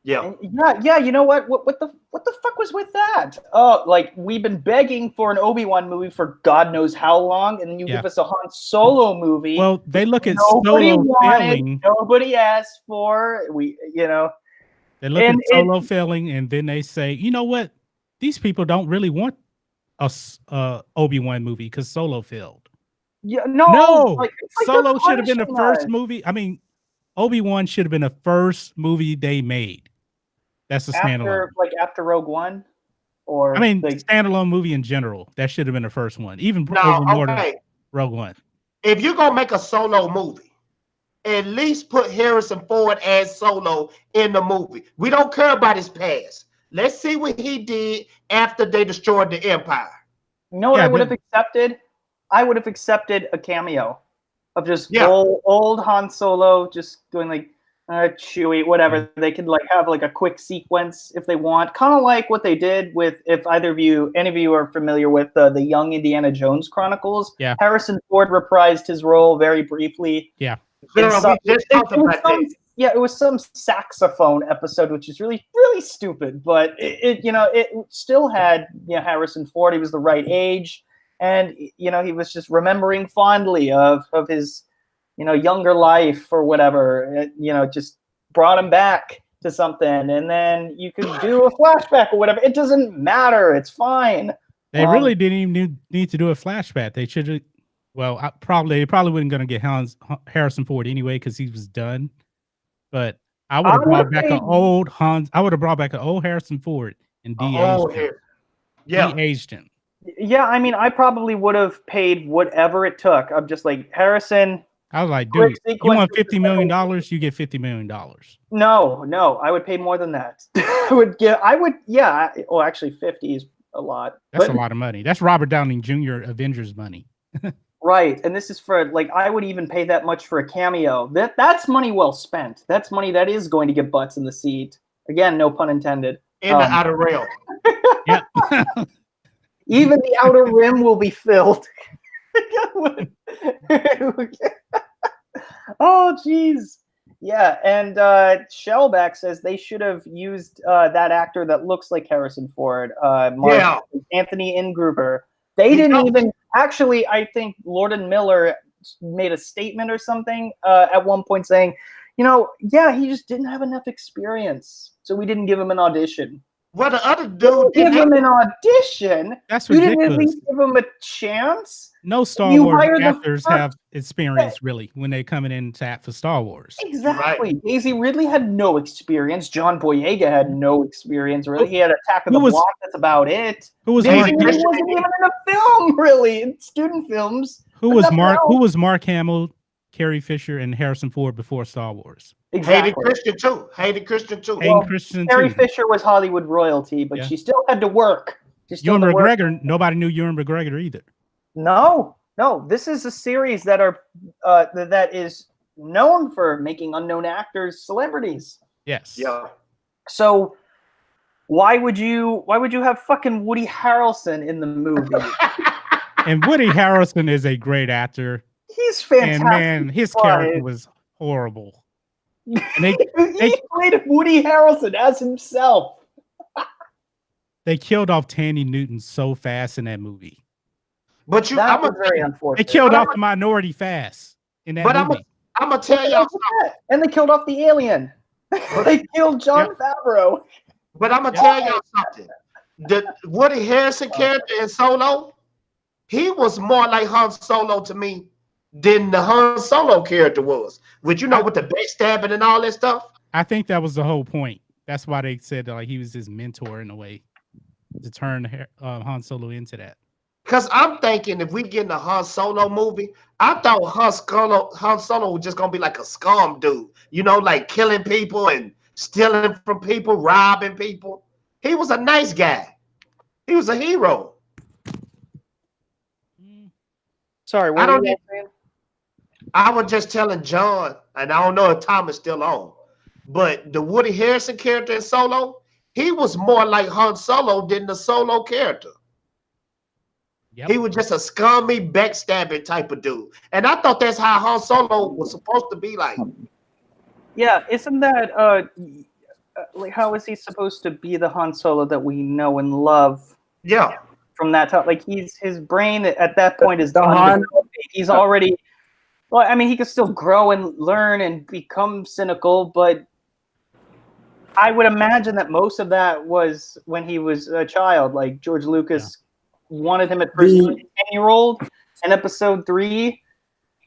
S3: Yeah.
S1: Yeah. You know what? What the fuck was with that? Oh, like we've been begging for an Obi-Wan movie for God knows how long, and then you give us a Han Solo movie.
S2: Well, they look at
S1: nobody
S2: Solo
S1: wanted,
S2: failing.
S1: nobody asked for.
S2: They look at Solo failing, and then they say, you know what? These people don't really want a Obi-Wan movie because Solo failed.
S1: Yeah,
S2: No,
S1: like
S2: Solo should have been the first movie. I mean, Obi-Wan should have been the first movie they made. That's a standalone.
S1: After Rogue One, or
S2: I mean, standalone movie in general. That should have been the first one, even
S3: No,
S2: over more than
S3: okay.
S2: Rogue One.
S3: If you're gonna make a Solo movie, at least put Harrison Ford as Solo in the movie. We don't care about his past. Let's see what he did after they destroyed the Empire.
S1: You know what I would have accepted? I would have accepted a cameo of just old Han Solo just doing like Chewie, whatever. They could like have like a quick sequence if they want, kind of like what they did with, if any of you are familiar with the Young Indiana Jones Chronicles.
S2: Yeah,
S1: Harrison Ford reprised his role very briefly.
S2: Yeah,
S1: it was some saxophone episode, which is really, really stupid, but it still had Harrison Ford. He was the right age, and he was just remembering fondly of his younger life or whatever. Just brought him back to something, and then you could do a flashback or whatever. It doesn't matter. It's fine.
S2: They really didn't even need to do a flashback. They should have. Well, they probably wasn't going to get Harrison Ford anyway because he was done. But I would have brought back an old Hans. I would have brought back an old Harrison Ford and de-aged him. De-aged him.
S1: Yeah, I mean, I probably would have paid whatever it took. I'm just like, Harrison.
S2: I was like, dude, you want $50 million? You get $50 million.
S1: No, I would pay more than that. Well, actually, 50 is a lot.
S2: That's a lot of money. That's Robert Downey Jr. Avengers money.
S1: Right, and this is for I would even pay that much for a cameo. That's money well spent. That's money that is going to get butts in the seat. Again, no pun intended.
S3: In the outer rim.
S2: Yeah.
S1: Even the outer rim will be filled. Oh, jeez. Yeah, and Shellback says they should have used that actor that looks like Harrison Ford, Anthony Ingruber. They didn't even actually. I think Lord and Miller made a statement or something at one point saying, he just didn't have enough experience, so we didn't give him an audition.
S3: Well, the other dude
S1: give him an audition.
S2: That's ridiculous.
S1: You didn't at least give him a chance.
S2: No Star Wars actors have experience really when they're coming in to act for Star Wars.
S1: Exactly. Right. Daisy Ridley had no experience. John Boyega had no experience really. He had Attack of the Block. That's about it.
S2: Who was
S1: Daisy Ridley wasn't even in a film really, in student films.
S2: Who was Mark Hamill, Carrie Fisher, and Harrison Ford before Star Wars?
S1: Exactly.
S3: Hayden Christensen too.
S1: Carrie Fisher was Hollywood royalty, but she still had to work.
S2: Ewan McGregor, nobody knew Ewan McGregor either.
S1: No. This is a series that is known for making unknown actors celebrities.
S2: Yes.
S3: Yeah.
S1: So why would you have fucking Woody Harrelson in the movie?
S2: And Woody Harrelson is a great actor.
S1: He's fantastic.
S2: And man, his character was horrible. And
S1: he played Woody Harrelson as himself.
S2: They killed off Tandy Newton so fast in that movie.
S3: But
S1: that was very unfortunate.
S2: They killed off the minority fast in that movie.
S3: I'm gonna tell y'all something.
S1: And they killed off the alien. They killed Jon Favreau.
S3: But I'm gonna tell y'all something. The Woody Harrelson character in Solo, he was more like Han Solo to me than the Han Solo character was. With with the backstabbing and all that stuff.
S2: I think that was the whole point. That's why they said that, he was his mentor in a way to turn Han Solo into that.
S3: Because I'm thinking if we get in a Han Solo movie, I thought Han Solo was just gonna be like a scum dude, like killing people and stealing from people, robbing people. He was a nice guy. He was a hero.
S1: Sorry, what were you saying?
S3: I was just telling John, and I don't know if Tom is still on, but the Woody Harrelson character in Solo, he was more like Han Solo than the Solo character.
S2: Yep.
S3: He was just a scummy, backstabbing type of dude. And I thought that's how Han Solo was supposed to be like.
S1: Yeah, isn't that like how is he supposed to be the Han Solo that we know and love
S3: Yeah.
S1: from that time? Like his brain at that point is
S4: The Han-
S1: undeveloped. He's already well, I mean, he could still grow and learn and become cynical, but I would imagine that most of that was when he was a child. Like George Lucas wanted him at first to be a 10-year-old in episode 3.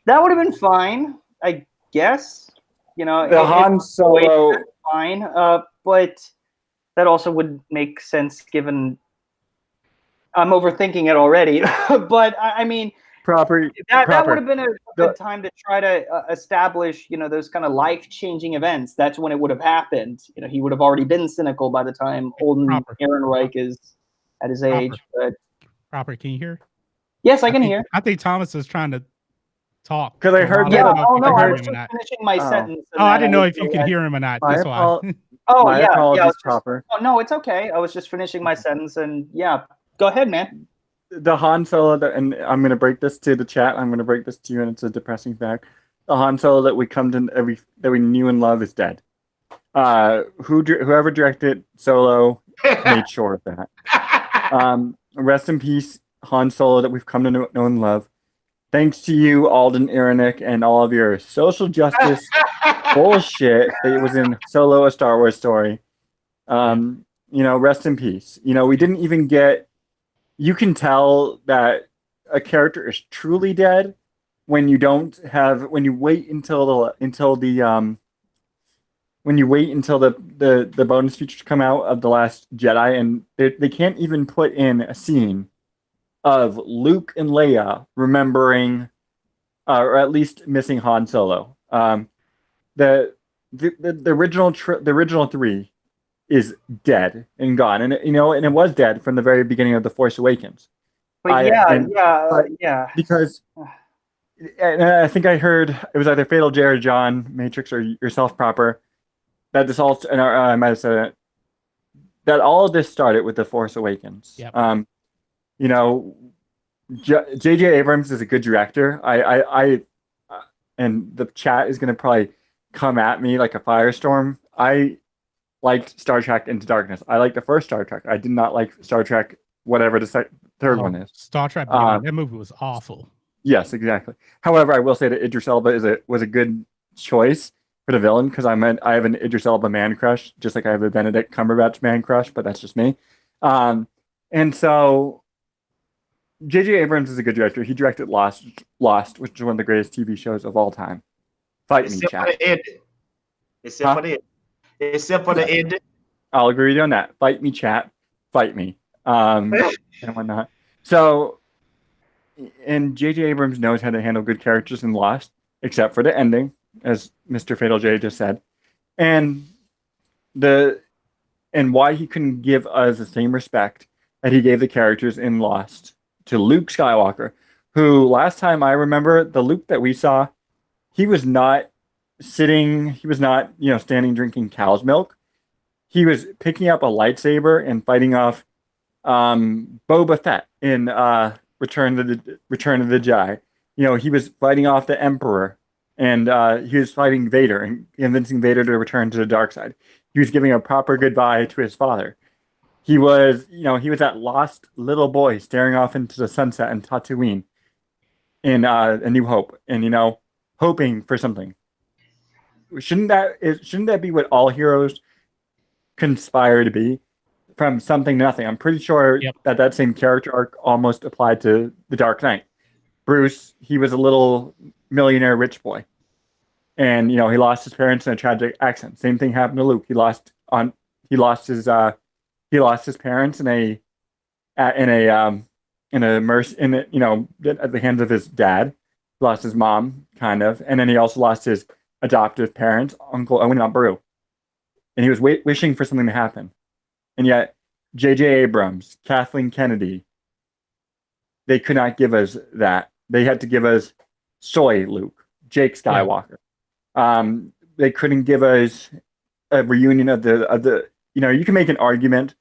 S1: That would have been fine, I guess. You know,
S4: The Han Solo.
S1: fine, but that also would make sense given I'm overthinking it already. But I mean, that would have been a good time to try to establish, you know, those kind of life-changing events. That's when it would have happened. You know, he would have already been cynical by the time Olden Ehrenreich is at his age. But
S2: Can you hear?
S1: Yes, I can hear.
S2: I think Thomas is trying to talk.
S4: Because I heard
S1: Yeah.
S4: that.
S1: Oh no, I was just finishing my sentence.
S2: Oh, I didn't know if you could hear him or not. That's why.
S4: My apologies, Chopper.
S1: Oh no, it's okay. I was just finishing my sentence, and yeah, go ahead, man.
S4: The Han Solo and I'm going to break this to the chat. I'm going to break this to you, and it's a depressing fact. The Han Solo that we knew and love is dead. Whoever directed Solo made sure of that. Rest in peace, Han Solo that we've come to know and love. Thanks to you, Alden Ehrenreich, and all of your social justice bullshit that was in Solo: A Star Wars Story. You know, rest in peace. You know, we didn't even get. You can tell that a character is truly dead when you wait until the bonus features come out of The Last Jedi, and they can't even put in a scene of Luke and Leia remembering, or at least missing Han Solo. The original 3 is dead and gone, and it was dead from the very beginning of The Force Awakens.
S1: But yeah.
S4: Because, and I think I heard it was either Fatal J or John Matrixx or yourself proper that this all, and I might have said it, that all of this started with The Force Awakens.
S2: Yep.
S4: You know, J.J. Abrams is a good director. I and the chat is going to probably come at me like a firestorm. I liked Star Trek Into Darkness. I liked the first Star Trek. I did not like Star Trek, whatever the third one is.
S2: Star Trek Beyond. That movie was awful.
S4: Yes, exactly. However, I will say that Idris Elba was a good choice for the villain because I have an Idris Elba man crush, just like I have a Benedict Cumberbatch man crush, but that's just me. And so J.J. Abrams is a good director. He directed Lost, which is one of the greatest TV shows of all time. Fight me, chat.
S3: Except for the ending.
S4: I'll agree with you on that. Fight me, chat. Fight me. And whatnot. So, and J.J. Abrams knows how to handle good characters in Lost, except for the ending, as Mr. Fatal J just said. And why he couldn't give us the same respect that he gave the characters in Lost to Luke Skywalker, who last time I remember, the Luke that we saw, he was not standing drinking cow's milk. He was picking up a lightsaber and fighting off Boba Fett in Return of the Jedi. You know, he was fighting off the Emperor, and he was fighting Vader and convincing Vader to return to the dark side. He was giving a proper goodbye to his father. He was that lost little boy staring off into the sunset in Tatooine in A New Hope, and hoping for something. Shouldn't that be what all heroes conspire to be? From something to nothing. I'm pretty sure that same character arc almost applied to The Dark Knight. Bruce, he was a little millionaire rich boy, and he lost his parents in a tragic accident. Same thing happened to Luke. He lost his parents at the hands of his dad. He lost his mom, kind of, and then he also lost his adoptive parents, Uncle Owen and Aunt and he was wishing for something to happen. And yet, J.J. Abrams, Kathleen Kennedy, they could not give us that. They had to give us Soy Luke, Jake Skywalker. They couldn't give us a reunion of the. You can make an argument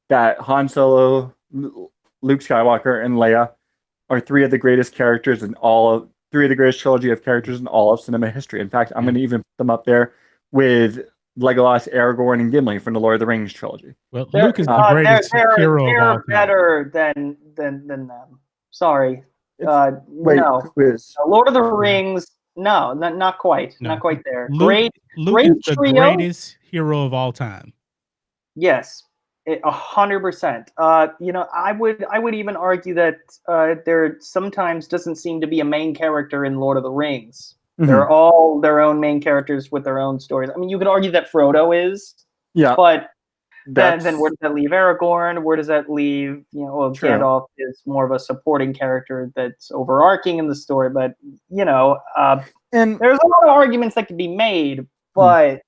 S4: that Han Solo, Luke Skywalker, and Leia are three of the greatest characters in three of the greatest trilogy of characters in all of cinema history. In fact, I'm going to even put them up there with Legolas, Aragorn, and Gimli from the Lord of the Rings trilogy.
S2: Well, Luke is the greatest hero of all time.
S1: They're better than them. Sorry.
S4: Wait,
S1: No.
S4: who is?
S1: Lord of the Rings, no, not quite.
S2: No.
S1: Not quite there.
S2: Luke
S1: great
S2: is the
S1: trio?
S2: greatest hero of all time.
S1: Yes, 100%. I would even argue that there sometimes doesn't seem to be a main character in Lord of the Rings.
S4: Mm-hmm.
S1: They're all their own main characters with their own stories. I mean, you could argue that Frodo is,
S4: Yeah,
S1: but then where does that leave Aragorn? Where does that leave, Gandalf is more of a supporting character that's overarching in the story. But, and there's a lot of arguments that could be made, but,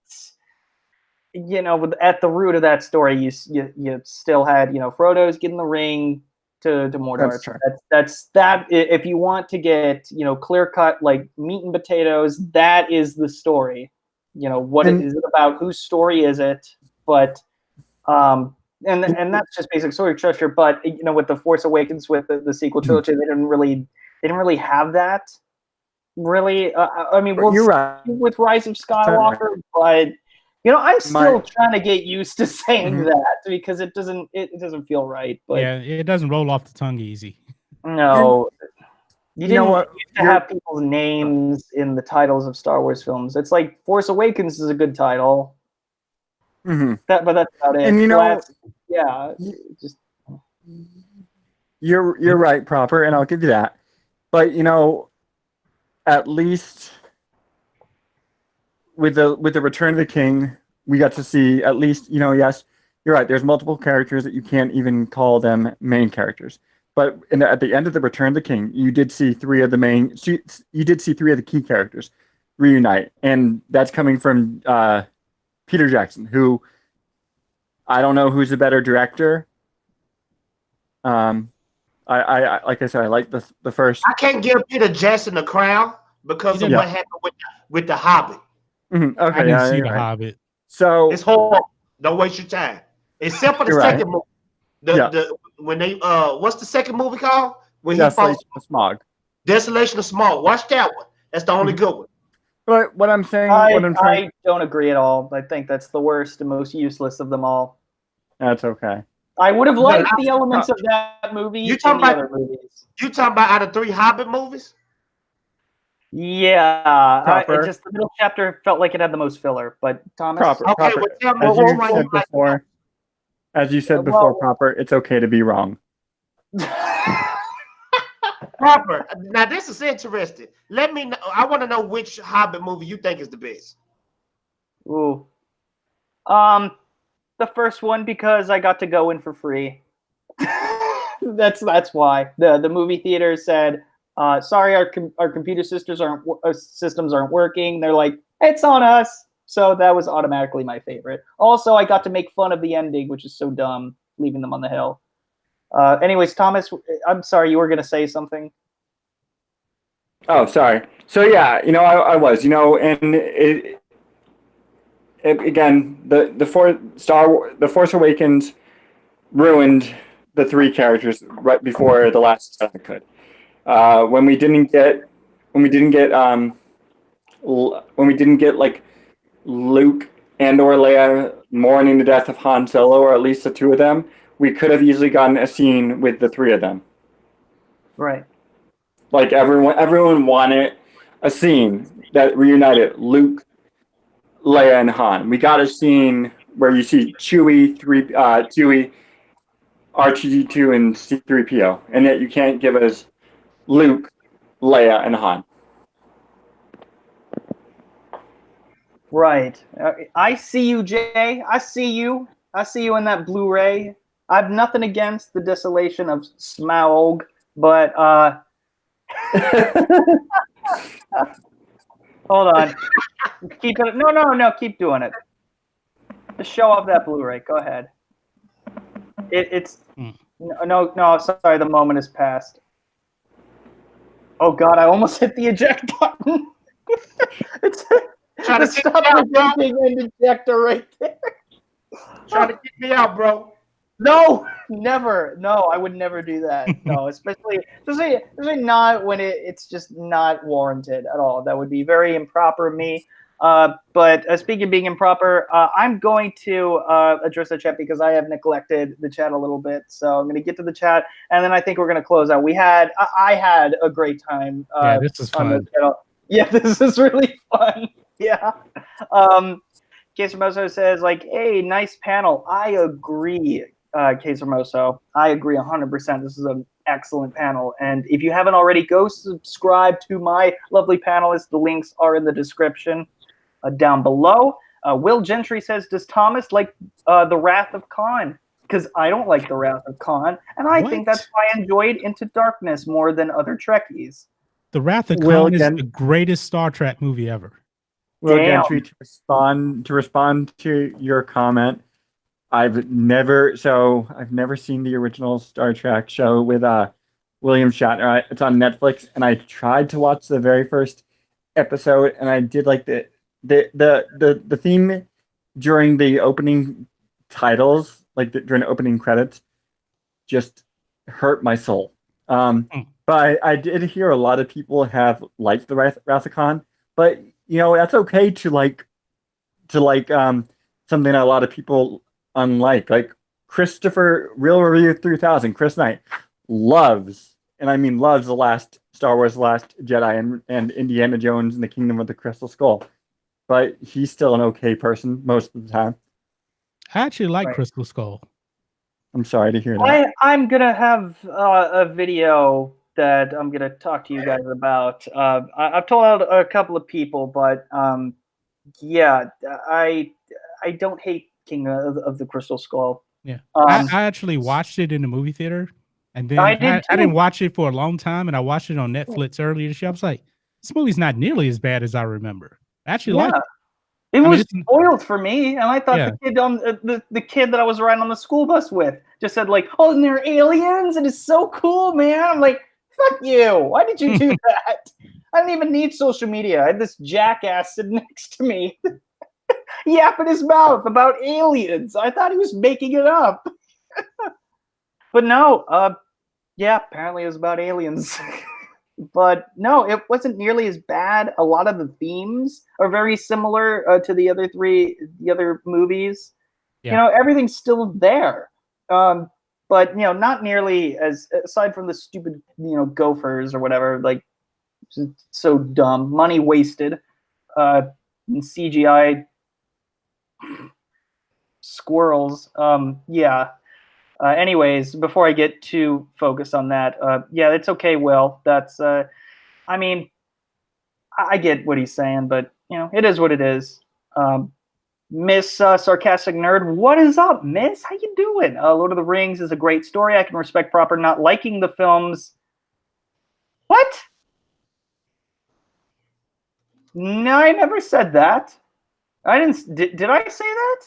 S1: at the root of that story, you still had, Frodo's getting the ring to Mordor. That's that. If you want to get, clear cut, like meat and potatoes, that is the story. Is it about? Whose story is it? But, and that's just basic story structure. But with the Force Awakens, with the sequel trilogy, they didn't really have that. Really, I mean,
S4: you're right.
S1: With Rise of Skywalker, but I'm still trying to get used to saying that because it doesn't feel right. But
S2: yeah, it doesn't roll off the tongue easy.
S1: No, you
S4: know what?
S1: used to have people's names in the titles of Star Wars films. It's like Force Awakens is a good title.
S4: Mm-hmm.
S1: But that's about it.
S4: And you're right, proper, and I'll give you that. But at least with the Return of the King, we got to see at least yes, you're right. There's multiple characters that you can't even call them main characters. But at the end of the Return of the King, you did see three of the key characters reunite, and that's coming from Peter Jackson, who I don't know who's a better director. I like I said, I like the first.
S3: I can't give Peter Jackson the crown because of what happened with the Hobbit.
S4: Mm-hmm. Okay,
S2: I didn't see the Hobbit,
S3: so it's horrible. Don't waste your time. Except for the second movie. When they what's the second movie called? When
S4: Desolation of Smog.
S3: Desolation of Smog. Watch that one. That's the only good one.
S4: But what I'm saying,
S1: I don't agree at all. I think that's the worst and most useless of them all.
S4: That's okay.
S1: I would have liked the elements of that movie.
S3: You talking about
S1: other movies?
S3: You talking about out of 3 Hobbit movies?
S1: Yeah, just the middle chapter felt like it had the most filler. But Thomas,
S4: proper. As you said before, proper. It's okay to be wrong.
S3: Proper. Now this is interesting. Let me know. I want to know which Hobbit movie you think is the best.
S1: Ooh. The first one because I got to go in for free. That's why the movie theater said, "Sorry, our computer systems aren't working." They're like, "It's on us." So that was automatically my favorite. Also, I got to make fun of the ending, which is so dumb, leaving them on the hill. Anyways, Thomas, I'm sorry, you were going to say something.
S4: Oh, sorry. So yeah, I was, and it again, the Force Awakens ruined the 3 characters right before the last stuff could. When we didn't get like Luke and or Leia mourning the death of Han Solo, or at least the 2 of them, we could have easily gotten a scene with the 3 of them.
S1: Right.
S4: Like everyone wanted a scene that reunited Luke, Leia, and Han. We got a scene where you see Chewie, R2-D2, and C-3PO, and yet you can't give us Luke, Leia, and Han.
S1: Right. I see you, Jay. I see you in that Blu-ray. I have nothing against the Desolation of Smaug, but hold on. Keep it. No. Keep doing it. Just show off that Blu-ray. Go ahead. No. Sorry, the moment has passed. Oh God, I almost hit the eject button. It's
S3: trying to
S1: stop the and ejector right there.
S3: Trying to get me out, bro.
S1: No, never. No, I would never do that. No, especially not when it's just not warranted at all. That would be very improper of me. But speaking of being improper, I'm going to address the chat because I have neglected the chat a little bit. So I'm going to get to the chat, and then I think we're going to close out. I had a great time.
S2: Yeah, this is
S1: on the
S2: fun.
S1: channel. Yeah, this is really fun. Yeah. Case Hermoso says, like, hey, nice panel. I agree, Case Hermoso. I agree 100%. This is an excellent panel. And if you haven't already, go subscribe to my lovely panelists. The links are in the description down below. Will Gentry says, does Thomas like The Wrath of Khan? Because I don't like The Wrath of Khan. And I think that's why I enjoyed Into Darkness more than other Trekkies.
S2: The Wrath of Khan is the greatest Star Trek movie ever.
S4: Will Gentry, to respond to your comment, I've never seen the original Star Trek show with William Shatner. It's on Netflix, and I tried to watch the very first episode, and I did like the theme during the opening titles, like during the opening credits, just hurt my soul. But I did hear a lot of people have liked the Wrath of Khan, but you know, that's okay to like something that a lot of people unlike. Like Christopher Real Review 3000, Chris Knight loves, and I mean loves, the last Star Wars, The Last Jedi, and Indiana Jones and the Kingdom of the Crystal Skull. But he's still an okay person most of the time.
S2: I actually like Crystal Skull.
S4: I'm sorry to hear that.
S1: I'm gonna have a video that I'm gonna talk to you guys about. I've told a couple of people, but yeah, I don't hate King of the Crystal Skull.
S2: Yeah, I actually watched it in the movie theater, and then I didn't watch it for a long time, and I watched it on Netflix earlier this year. I was like, this movie's not nearly as bad as I remember. I actually like it.
S1: It was spoiled for me, and I thought the kid on the kid that I was riding on the school bus with just said like, "Oh, and they're aliens, and it's so cool, man." I'm like, "Fuck you! Why did you do that?" I didn't even need social media. I had this jackass sitting next to me, yapping his mouth about aliens. I thought he was making it up, but no. Yeah, apparently it was about aliens. But no, it wasn't nearly as bad. A lot of the themes are very similar to the other movies. Yeah. You know, everything's still there. But, you know, not nearly as, aside from the stupid, you know, gophers or whatever, like, so dumb. Money wasted. And CGI squirrels. Yeah. Anyways, before I get too focused on that, yeah, it's okay, Will. That's, I mean, I get what he's saying, but, you know, it is what it is. Miss Sarcastic Nerd, what is up, Miss? How you doing? Lord of the Rings is a great story. I can respect proper not liking the films. What? No, I never said that. I didn't. Did I say that?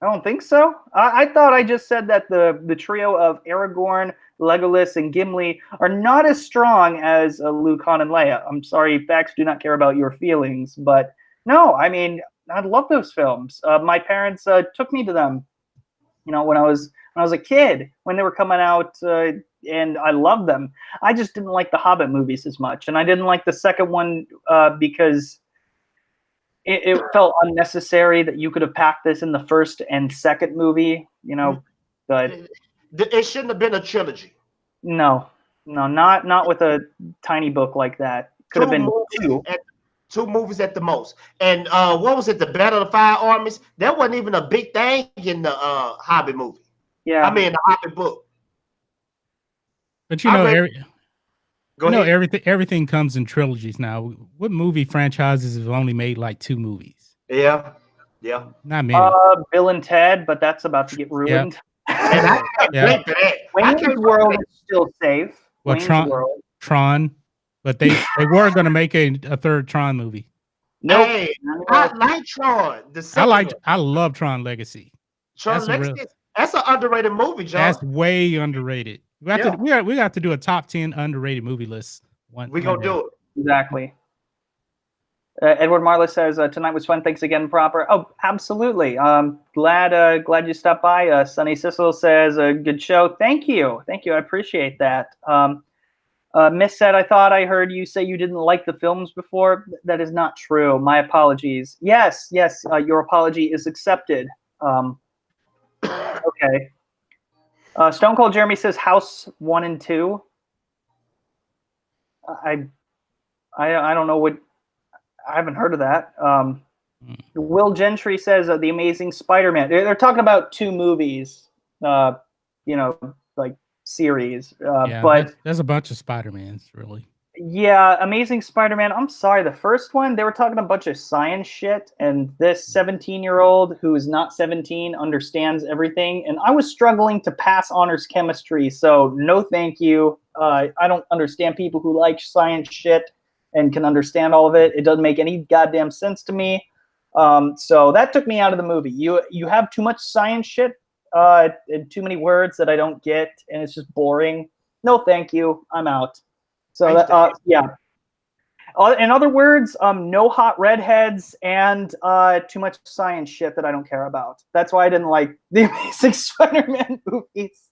S1: I don't think so. I thought I just said that the trio of Aragorn, Legolas, and Gimli are not as strong as Luke, Han, and Leia. I'm sorry, facts do not care about your feelings, but no, I mean, I love those films. My parents took me to them, you know, when I was a kid, when they were coming out, and I loved them. I just didn't like the Hobbit movies as much, and I didn't like the second one because it felt unnecessary that you could have packed this in the first and second movie, you know, but
S3: it shouldn't have been a trilogy.
S1: No, not with a tiny book like that. Could have been
S3: two movies at the most. And what was it? The Battle of the Five Armies? That wasn't even a big thing in the Hobbit movie.
S1: Yeah,
S3: I mean the Hobbit book.
S2: But you know, everything comes in trilogies now. What movie franchises have only made like 2 movies?
S3: Yeah.
S2: Not many.
S1: Bill and Ted, but that's about to get ruined.
S3: And I can't wait for that.
S1: Wayne's World is still safe.
S2: Well, Tron, but they were going to make a third Tron movie.
S1: No,
S3: hey, I like Tron.
S2: I love Tron Legacy.
S3: Tron Legacy. That's an underrated movie, John.
S2: That's way underrated. We have to do a top 10 underrated movie list.
S3: We're gonna do it.
S1: Exactly. Edward Marla says tonight was fun. Thanks again, Proper. Oh, absolutely. Glad you stopped by. Sunny Sissel says good show. Thank you. I appreciate that. Miss said, I thought I heard you say you didn't like the films before. That is not true. My apologies. Yes. Your apology is accepted. Okay. Stone Cold Jeremy says House 1 and 2. I don't know what. I haven't heard of that. Will Gentry says The Amazing Spider-Man. They're talking about 2 movies, like series. But
S2: there's a bunch of Spider-Mans, really.
S1: Yeah, Amazing Spider-Man. I'm sorry, the first one, they were talking a bunch of science shit, and this 17-year-old who is not 17 understands everything, and I was struggling to pass honors chemistry, so no thank you. I don't understand people who like science shit and can understand all of it. It doesn't make any goddamn sense to me. So that took me out of the movie. You have too much science shit, and too many words that I don't get, and it's just boring. No thank you. I'm out. So yeah. In other words, no hot redheads and too much science shit that I don't care about. That's why I didn't like the Amazing Spider-Man movies.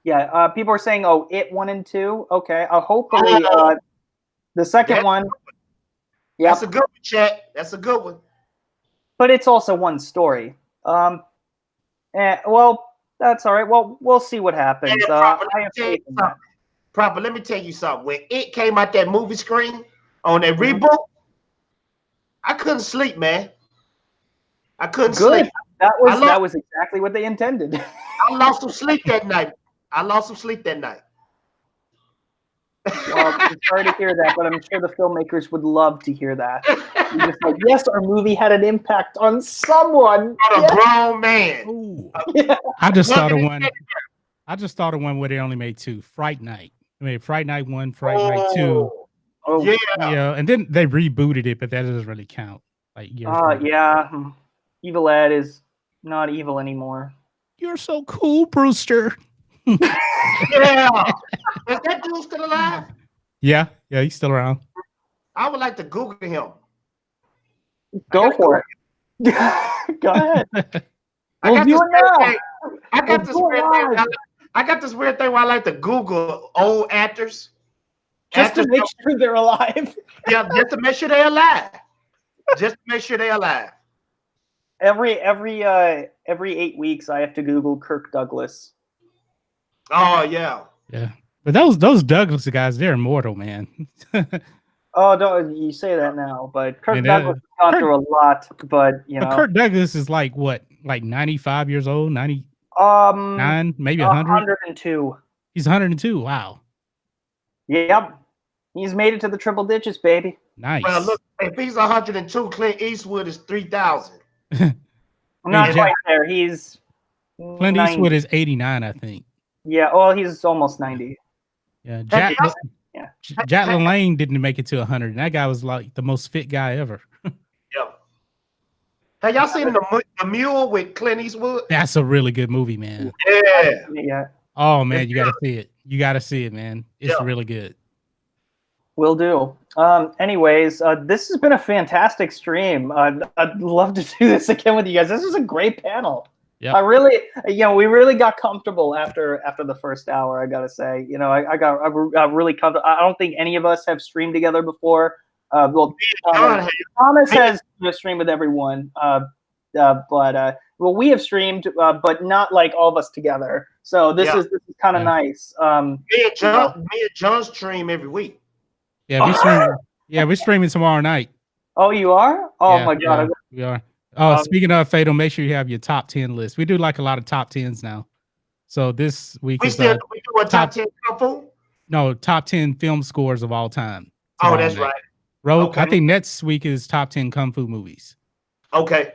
S1: Yeah, people are saying, "Oh, It 1 and 2." Okay, hopefully the second one. Yeah,
S3: that's a good one, chat. That's a good one.
S1: But it's also one story. Well, that's all right. Well, we'll see what happens. I have faith in that.
S3: Proper, let me tell you something. When It came out that movie screen on that reboot, I couldn't sleep, man. I couldn't sleep.
S1: That was exactly what they intended.
S3: I lost some sleep that night.
S1: Well, I'm sorry to hear that, but I'm sure the filmmakers would love to hear that. You're just like, yes, our movie had an impact on someone.
S3: On a grown man.
S2: Ooh. Yeah. I just thought of one where they only made 2. Fright Night. I mean, Fright Night 1, Fright Night 2.
S3: Oh, yeah.
S2: And then they rebooted it, but that doesn't really count. Like
S1: yeah. Evil Ed is not evil anymore.
S2: You're so cool, Brewster.
S3: Yeah. Is that dude still alive?
S2: Yeah, he's still around.
S3: I would like to Google him.
S1: Go for it. Go ahead. We'll do it now.
S3: I got this weird thing where I like to Google old actors.
S1: Just to make sure they're alive.
S3: Yeah, just to make sure they're alive.
S1: Every 8 weeks, I have to Google Kirk Douglas.
S3: Oh yeah.
S2: Yeah, but those Douglas guys, they're immortal, man.
S1: Oh, don't you say that now? But Kirk Douglas has gone through a lot. But
S2: Kirk Douglas is like what, like 95 years old, 99, maybe 100.
S1: 102.
S2: He's 102. Wow.
S1: Yep. He's made it to the triple digits, baby.
S2: Nice.
S3: Well, look, if he's 102, Clint Eastwood is 3,000.
S1: Not quite there. He's
S2: Clint
S1: 90.
S2: Eastwood is 89, I think.
S1: Yeah, well, he's almost 90.
S2: Yeah, Jack LaLanne didn't make it to 100, and that guy was like the most fit guy ever.
S3: Yeah. Have y'all seen the Mule with Clint Eastwood?
S2: That's a really good movie, man.
S3: Yeah.
S2: Oh man, you gotta see it. You gotta see it, man. It's really good. Will do.
S1: Anyways, this has been a fantastic stream. I'd love to do this again with you guys. This is a great panel. Yeah. I really, we really got comfortable after the first hour. I gotta say, I got really comfortable. I don't think any of us have streamed together before. Well, Thomas has streamed with everyone, but we have streamed, but not like all of us together. So this is kind of nice.
S3: Me and John stream every week.
S2: Yeah, we're streaming tomorrow night.
S1: Oh, you are? Oh my God,
S2: we are. Oh, speaking of Fatal, make sure you have your top 10 list. We do like a lot of top 10s now. So this week
S3: we do a top 10 kung fu?
S2: No, top 10 film scores of all time.
S3: Oh, that's right.
S2: I think next week is top 10 kung fu movies.
S3: Okay.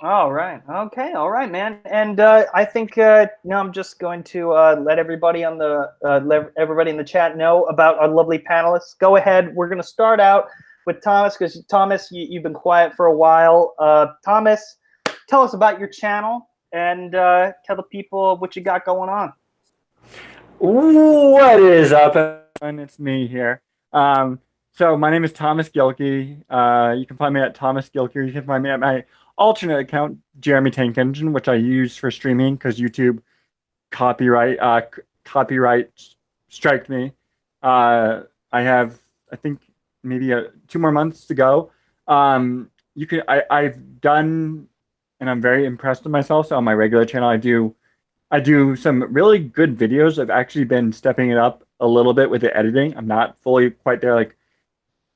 S1: All right. Okay. All right, man. And I think I'm just going to let everybody in the chat know about our lovely panelists. Go ahead. We're going to start out with Thomas, because Thomas, you've been quiet for a while. Thomas, tell us about your channel and tell the people what you got going on.
S4: What is up, everyone? It's me here. So So my name is Thomas Gilkey. You can find me at Thomas Gilkey. You can find me at my alternate account, Jeremy Tank Engine, which I use for streaming because YouTube copyright striked me. I have, I think, maybe 2 more months to go. I've done, and I'm very impressed with myself. So on my regular channel, I do some really good videos. I've actually been stepping it up a little bit with the editing. I'm not fully quite there, like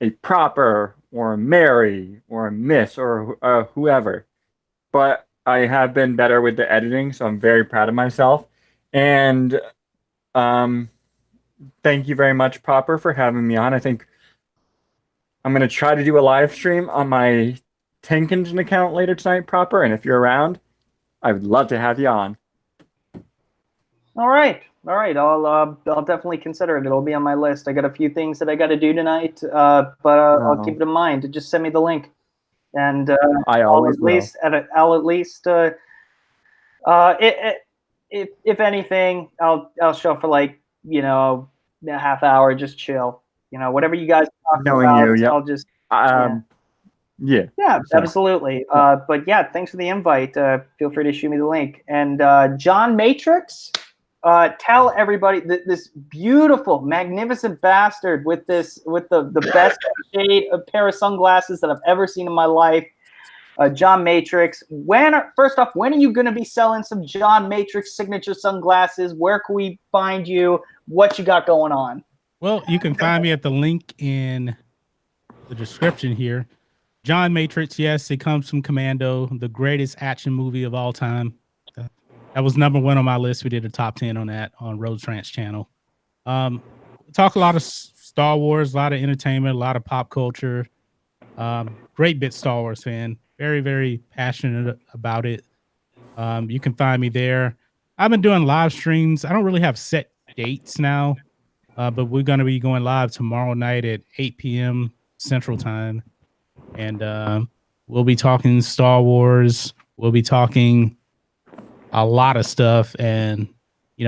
S4: a Proper or a Mary or a Miss or whoever, but I have been better with the editing, so I'm very proud of myself. And thank you very much, Proper, for having me on. I think I'm going to try to do a live stream on my Tank Engine account later tonight, Proper, and if you're around, I would love to have you on.
S1: All right. I'll definitely consider it. It'll be on my list. I got a few things that I got to do tonight, but I'll keep it in mind. Just send me the link, and I'll at least if anything, I'll show for like a half hour, just chill. Whatever you guys talk about,
S4: yep.
S1: I'll just
S4: yeah,
S1: absolutely. But yeah, thanks for the invite. Feel free to shoot me the link. And John Matrixx. Tell everybody this beautiful, magnificent bastard with the best shade of pair of sunglasses that I've ever seen in my life. John Matrixx. First off, when are you going to be selling some John Matrixx signature sunglasses? Where can we find you? What you got going on?
S2: Well, you can find me at the link in the description here. John Matrixx, yes, it comes from Commando, the greatest action movie of all time. That was #1 on my list. We did a top 10 on that on Road Ranch channel. Talk a lot of Star Wars, a lot of entertainment, a lot of pop culture. Great bit Star Wars fan. Very, very passionate about it. You can find me there. I've been doing live streams. I don't really have set dates now, but we're going to be going live tomorrow night at 8 p.m. Central Time. And we'll be talking Star Wars. We'll be talking a lot of stuff, and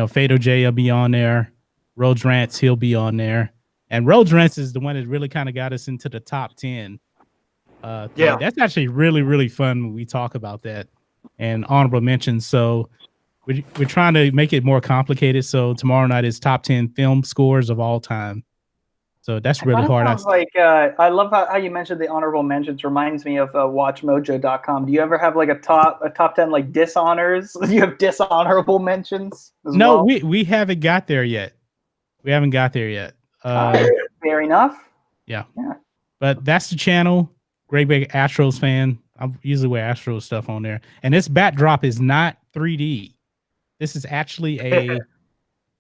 S2: Fatal J will be on there. Road Rants, he'll be on there, and Road Rants is the one that really kind of got us into the top 10. Yeah, that's actually really, really fun when we talk about that and honorable mentions. So we're trying to make it more complicated. So tomorrow night is top 10 film scores of all time. So that's really hard.
S1: I love how you mentioned the honorable mentions. Reminds me of WatchMojo.com. Do you ever have like a top 10 like dishonors? Do you have dishonorable mentions?
S2: No, we haven't got there yet. We haven't got there yet.
S1: Fair enough.
S2: Yeah. But that's the channel. Great big Astros fan. I usually wear Astros stuff on there. And this backdrop is not 3D. This is actually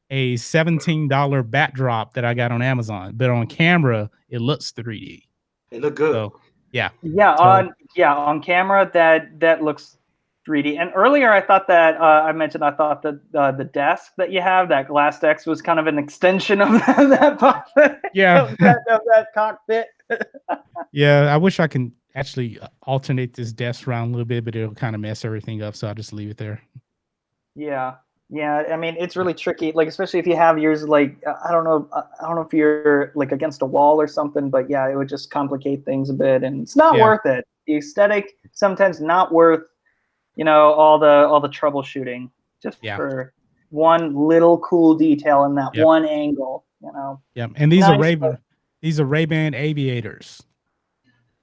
S2: a $17 backdrop that I got on Amazon, but on camera it looks 3D.
S3: It look good.
S2: So, yeah.
S1: On camera that looks 3D. And earlier I thought that I thought that the desk that you have, that glass desk, was kind of an extension of that that cockpit.
S2: Yeah, I wish I can actually alternate this desk around a little bit, but it'll kind of mess everything up, so I'll just leave it there.
S1: Yeah. I mean, it's really tricky, like especially if you have yours like I don't know if you're like against a wall or something, but yeah, it would just complicate things a bit, and it's not worth it. The aesthetic sometimes not worth all the troubleshooting just for one little cool detail in that one angle.
S2: Yeah, and these are Ray-Ban aviators.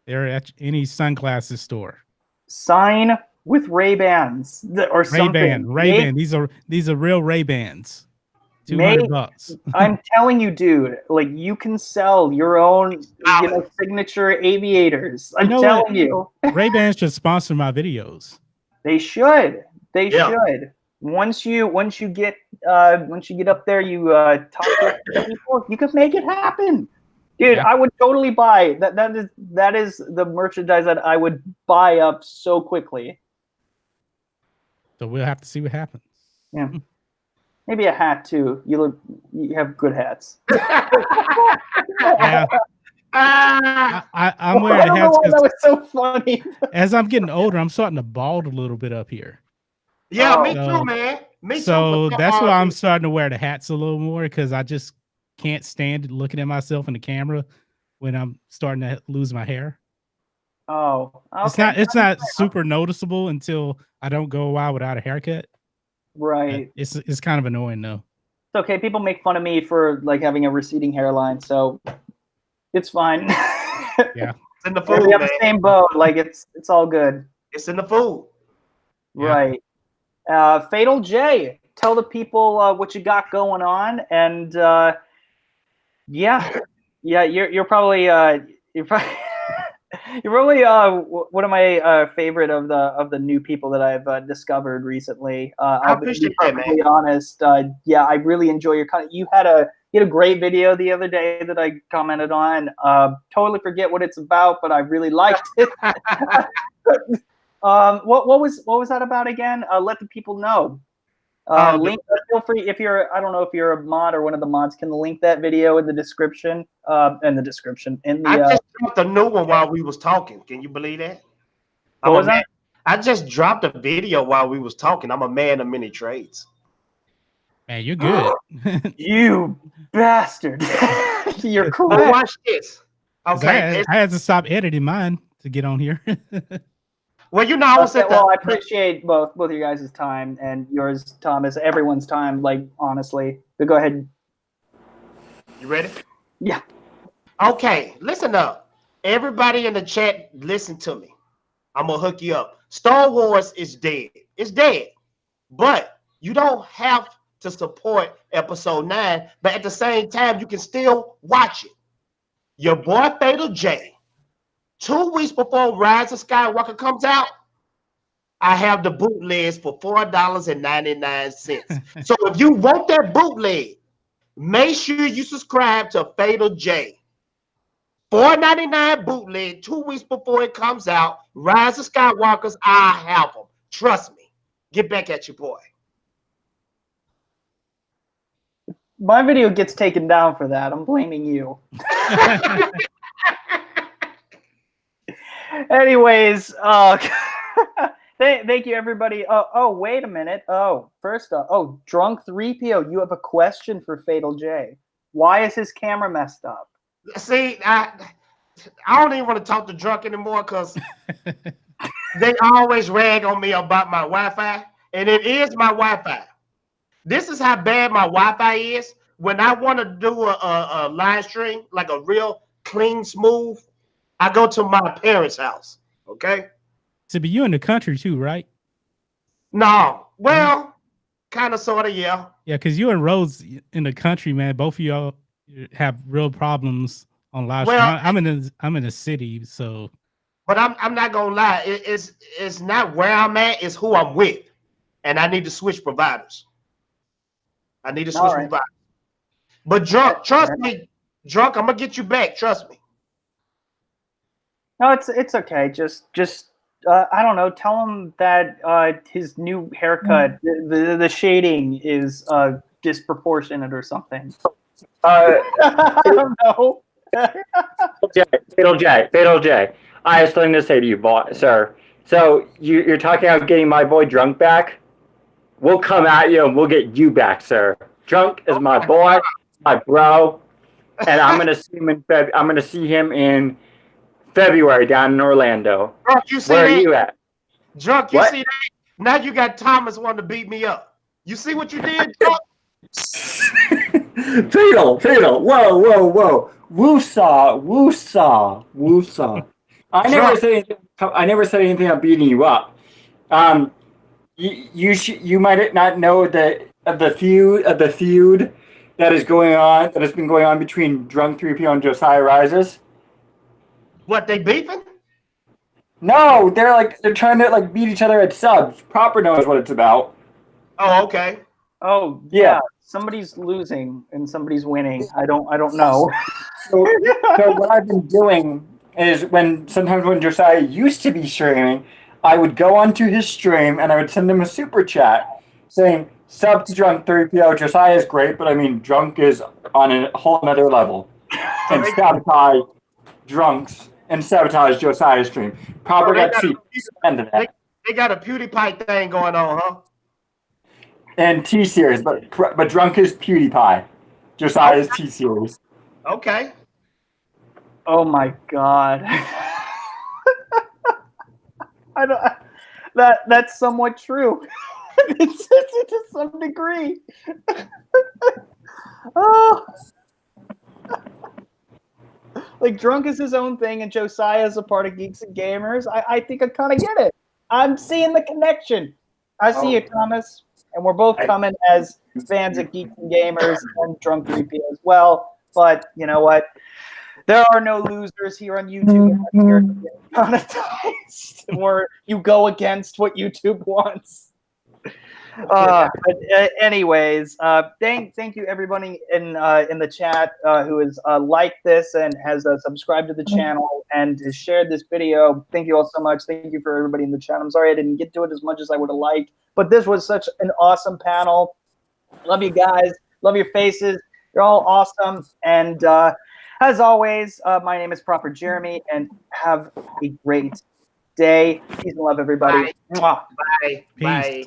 S2: They're at any sunglasses store.
S1: Sign with Ray-Bans or something.
S2: Ray-Ban. These are real Ray-Bans. $200.
S1: I'm telling you, dude, like you can sell your own signature aviators. I'm telling you.
S2: Ray-Ban should sponsor my videos.
S1: They should. They should. Once you get up there, you talk to people, you can make it happen. Dude, I would totally buy that. That is the merchandise that I would buy up so quickly.
S2: So we'll have to see what happens.
S1: Yeah, maybe a hat too. You have good hats.
S2: Yeah, I'm wearing hats.
S1: That was so funny.
S2: As I'm getting older, I'm starting to bald a little bit up here.
S3: Yeah, me too, man. Me
S2: so
S3: too.
S2: That's why I'm starting to wear the hats a little more, because I just can't stand looking at myself in the camera when I'm starting to lose my hair.
S1: Oh, okay.
S2: It's not super noticeable until I don't go a while without a haircut.
S1: Right.
S2: It's kind of annoying though.
S1: It's okay. People make fun of me for like having a receding hairline, so it's fine.
S2: Yeah.
S3: It's in the
S1: we
S3: food,
S1: have
S3: man.
S1: the same boat. Like it's all good.
S3: It's in the food.
S1: Right. Fatal J, tell the people what you got going on, and yeah, you're probably you're probably you're probably one of my favorite of the new people that I've discovered recently.
S3: I
S1: I'll be
S3: appreciate that,
S1: perfectly
S3: man.
S1: honest. Yeah, I really enjoy your content. You had a great video the other day that I commented on. Totally forget what it's about, but I really liked it. What was that about again? Let the people know. Link. Feel free if you're. I don't know if you're a mod or one of the mods. Can link that video in the description. In the.
S3: I just dropped a new one while we was talking. Can you believe that?
S1: What was that?
S3: I just dropped a video while we was talking. I'm a man of many trades.
S2: Man, you're good.
S1: You bastard! You're
S3: Oh,
S1: correct.
S3: watch this. Okay.
S2: I had to stop editing mine to get on here.
S3: Well, you know, I was
S1: Okay, well, I appreciate both your guys' time and yours, Thomas. Everyone's time. Like honestly, but go ahead.
S3: You ready?
S1: Yeah.
S3: Okay, listen up. Everybody in the chat, listen to me. I'm gonna hook you up. Star Wars is dead. It's dead. But you don't have to support episode 9, but at the same time, you can still watch it. Your boy Fatal J, 2 weeks before Rise of Skywalker comes out, I have the bootlegs for $4.99. So if you want that bootleg, make sure you subscribe to Fatal J. $4.99 bootleg 2 weeks before it comes out. Rise of Skywalkers, I have them. Trust me. Get back at your boy.
S1: My video gets taken down for that. I'm blaming you. Anyways, thank you, everybody. Oh, wait a minute. Oh, first off, Drunk 3PO, you have a question for Fatal J. Why is his camera messed up?
S3: See, I don't even want to talk to Drunk anymore because they always rag on me about my Wi-Fi, and it is my Wi-Fi. This is how bad my Wi-Fi is. When I want to do a live stream, like a real clean, smooth, I go to my parents' house. Okay.
S2: So, but you in the country too, right?
S3: No. Well, kind of, sort of, yeah.
S2: Yeah, because you and Rose in the country, man. Both of y'all have real problems on live stream. I'm in a city, so.
S3: But I'm not gonna lie. It's not where I'm at. It's who I'm with, and I need to switch providers. Providers. But Drunk, trust me, Drunk, I'm gonna get you back. Trust me.
S1: No, it's okay. Just I don't know. Tell him that his new haircut, the shading is disproportionate or something. I don't know.
S4: Fatal J. I have something to say to you, sir. So you're talking about getting my boy Drunk back. We'll come at you and we'll get you back, sir. Drunk is my boy, my bro, and I'm gonna see him in February down in Orlando.
S3: Drunk, you see
S4: Where
S3: that?
S4: are you at?
S3: Drunk, you see that? Now you got Thomas wanting to beat me up. You see what you did, Drunk?
S4: Fatal. Whoa. Woosah. I never said anything about beating you up. You might not know the feud that has been going on between Drunk 3PO and Josiah Rises.
S3: What, they beefing?
S4: No, they're trying to beat each other at subs. Proper knows what it's about.
S3: Oh, okay.
S1: Oh yeah. Somebody's losing and somebody's winning. I don't know.
S4: So what I've been doing is sometimes when Josiah used to be streaming, I would go onto his stream and I would send him a super chat saying, "Sub to Drunk 3PO. Josiah is great, but I mean Drunk is on a whole another level." And sabotage Drunks and sabotage Josiah's stream. Probably got to see the end of that.
S3: They got a PewDiePie thing going on, huh?
S4: And T-Series, but Drunk is PewDiePie. Josiah is T-Series.
S3: Okay.
S1: Oh my God. I don't. That's somewhat true. It's to some degree. Oh, like Drunk is his own thing, and Josiah is a part of Geeks and Gamers. I think I kind of get it. I'm seeing the connection. I see you, Thomas, and we're both coming as fans of Geeks and Gamers and Drunk 3P as well. But you know what? There are no losers here on YouTube unless you're monetized or you go against what YouTube wants. But anyways, thank you everybody in the chat who has liked this and has subscribed to the channel and has shared this video. Thank you all so much. Thank you for everybody in the chat. I'm sorry I didn't get to it as much as I would have liked, but this was such an awesome panel. Love you guys. Love your faces. You're all awesome. And as always, my name is Proper Jeremy, and have a great day. Peace and love, everybody.
S5: Bye.
S1: Mwah.
S5: Bye.
S2: Peace.
S5: Bye.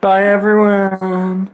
S4: Bye, everyone.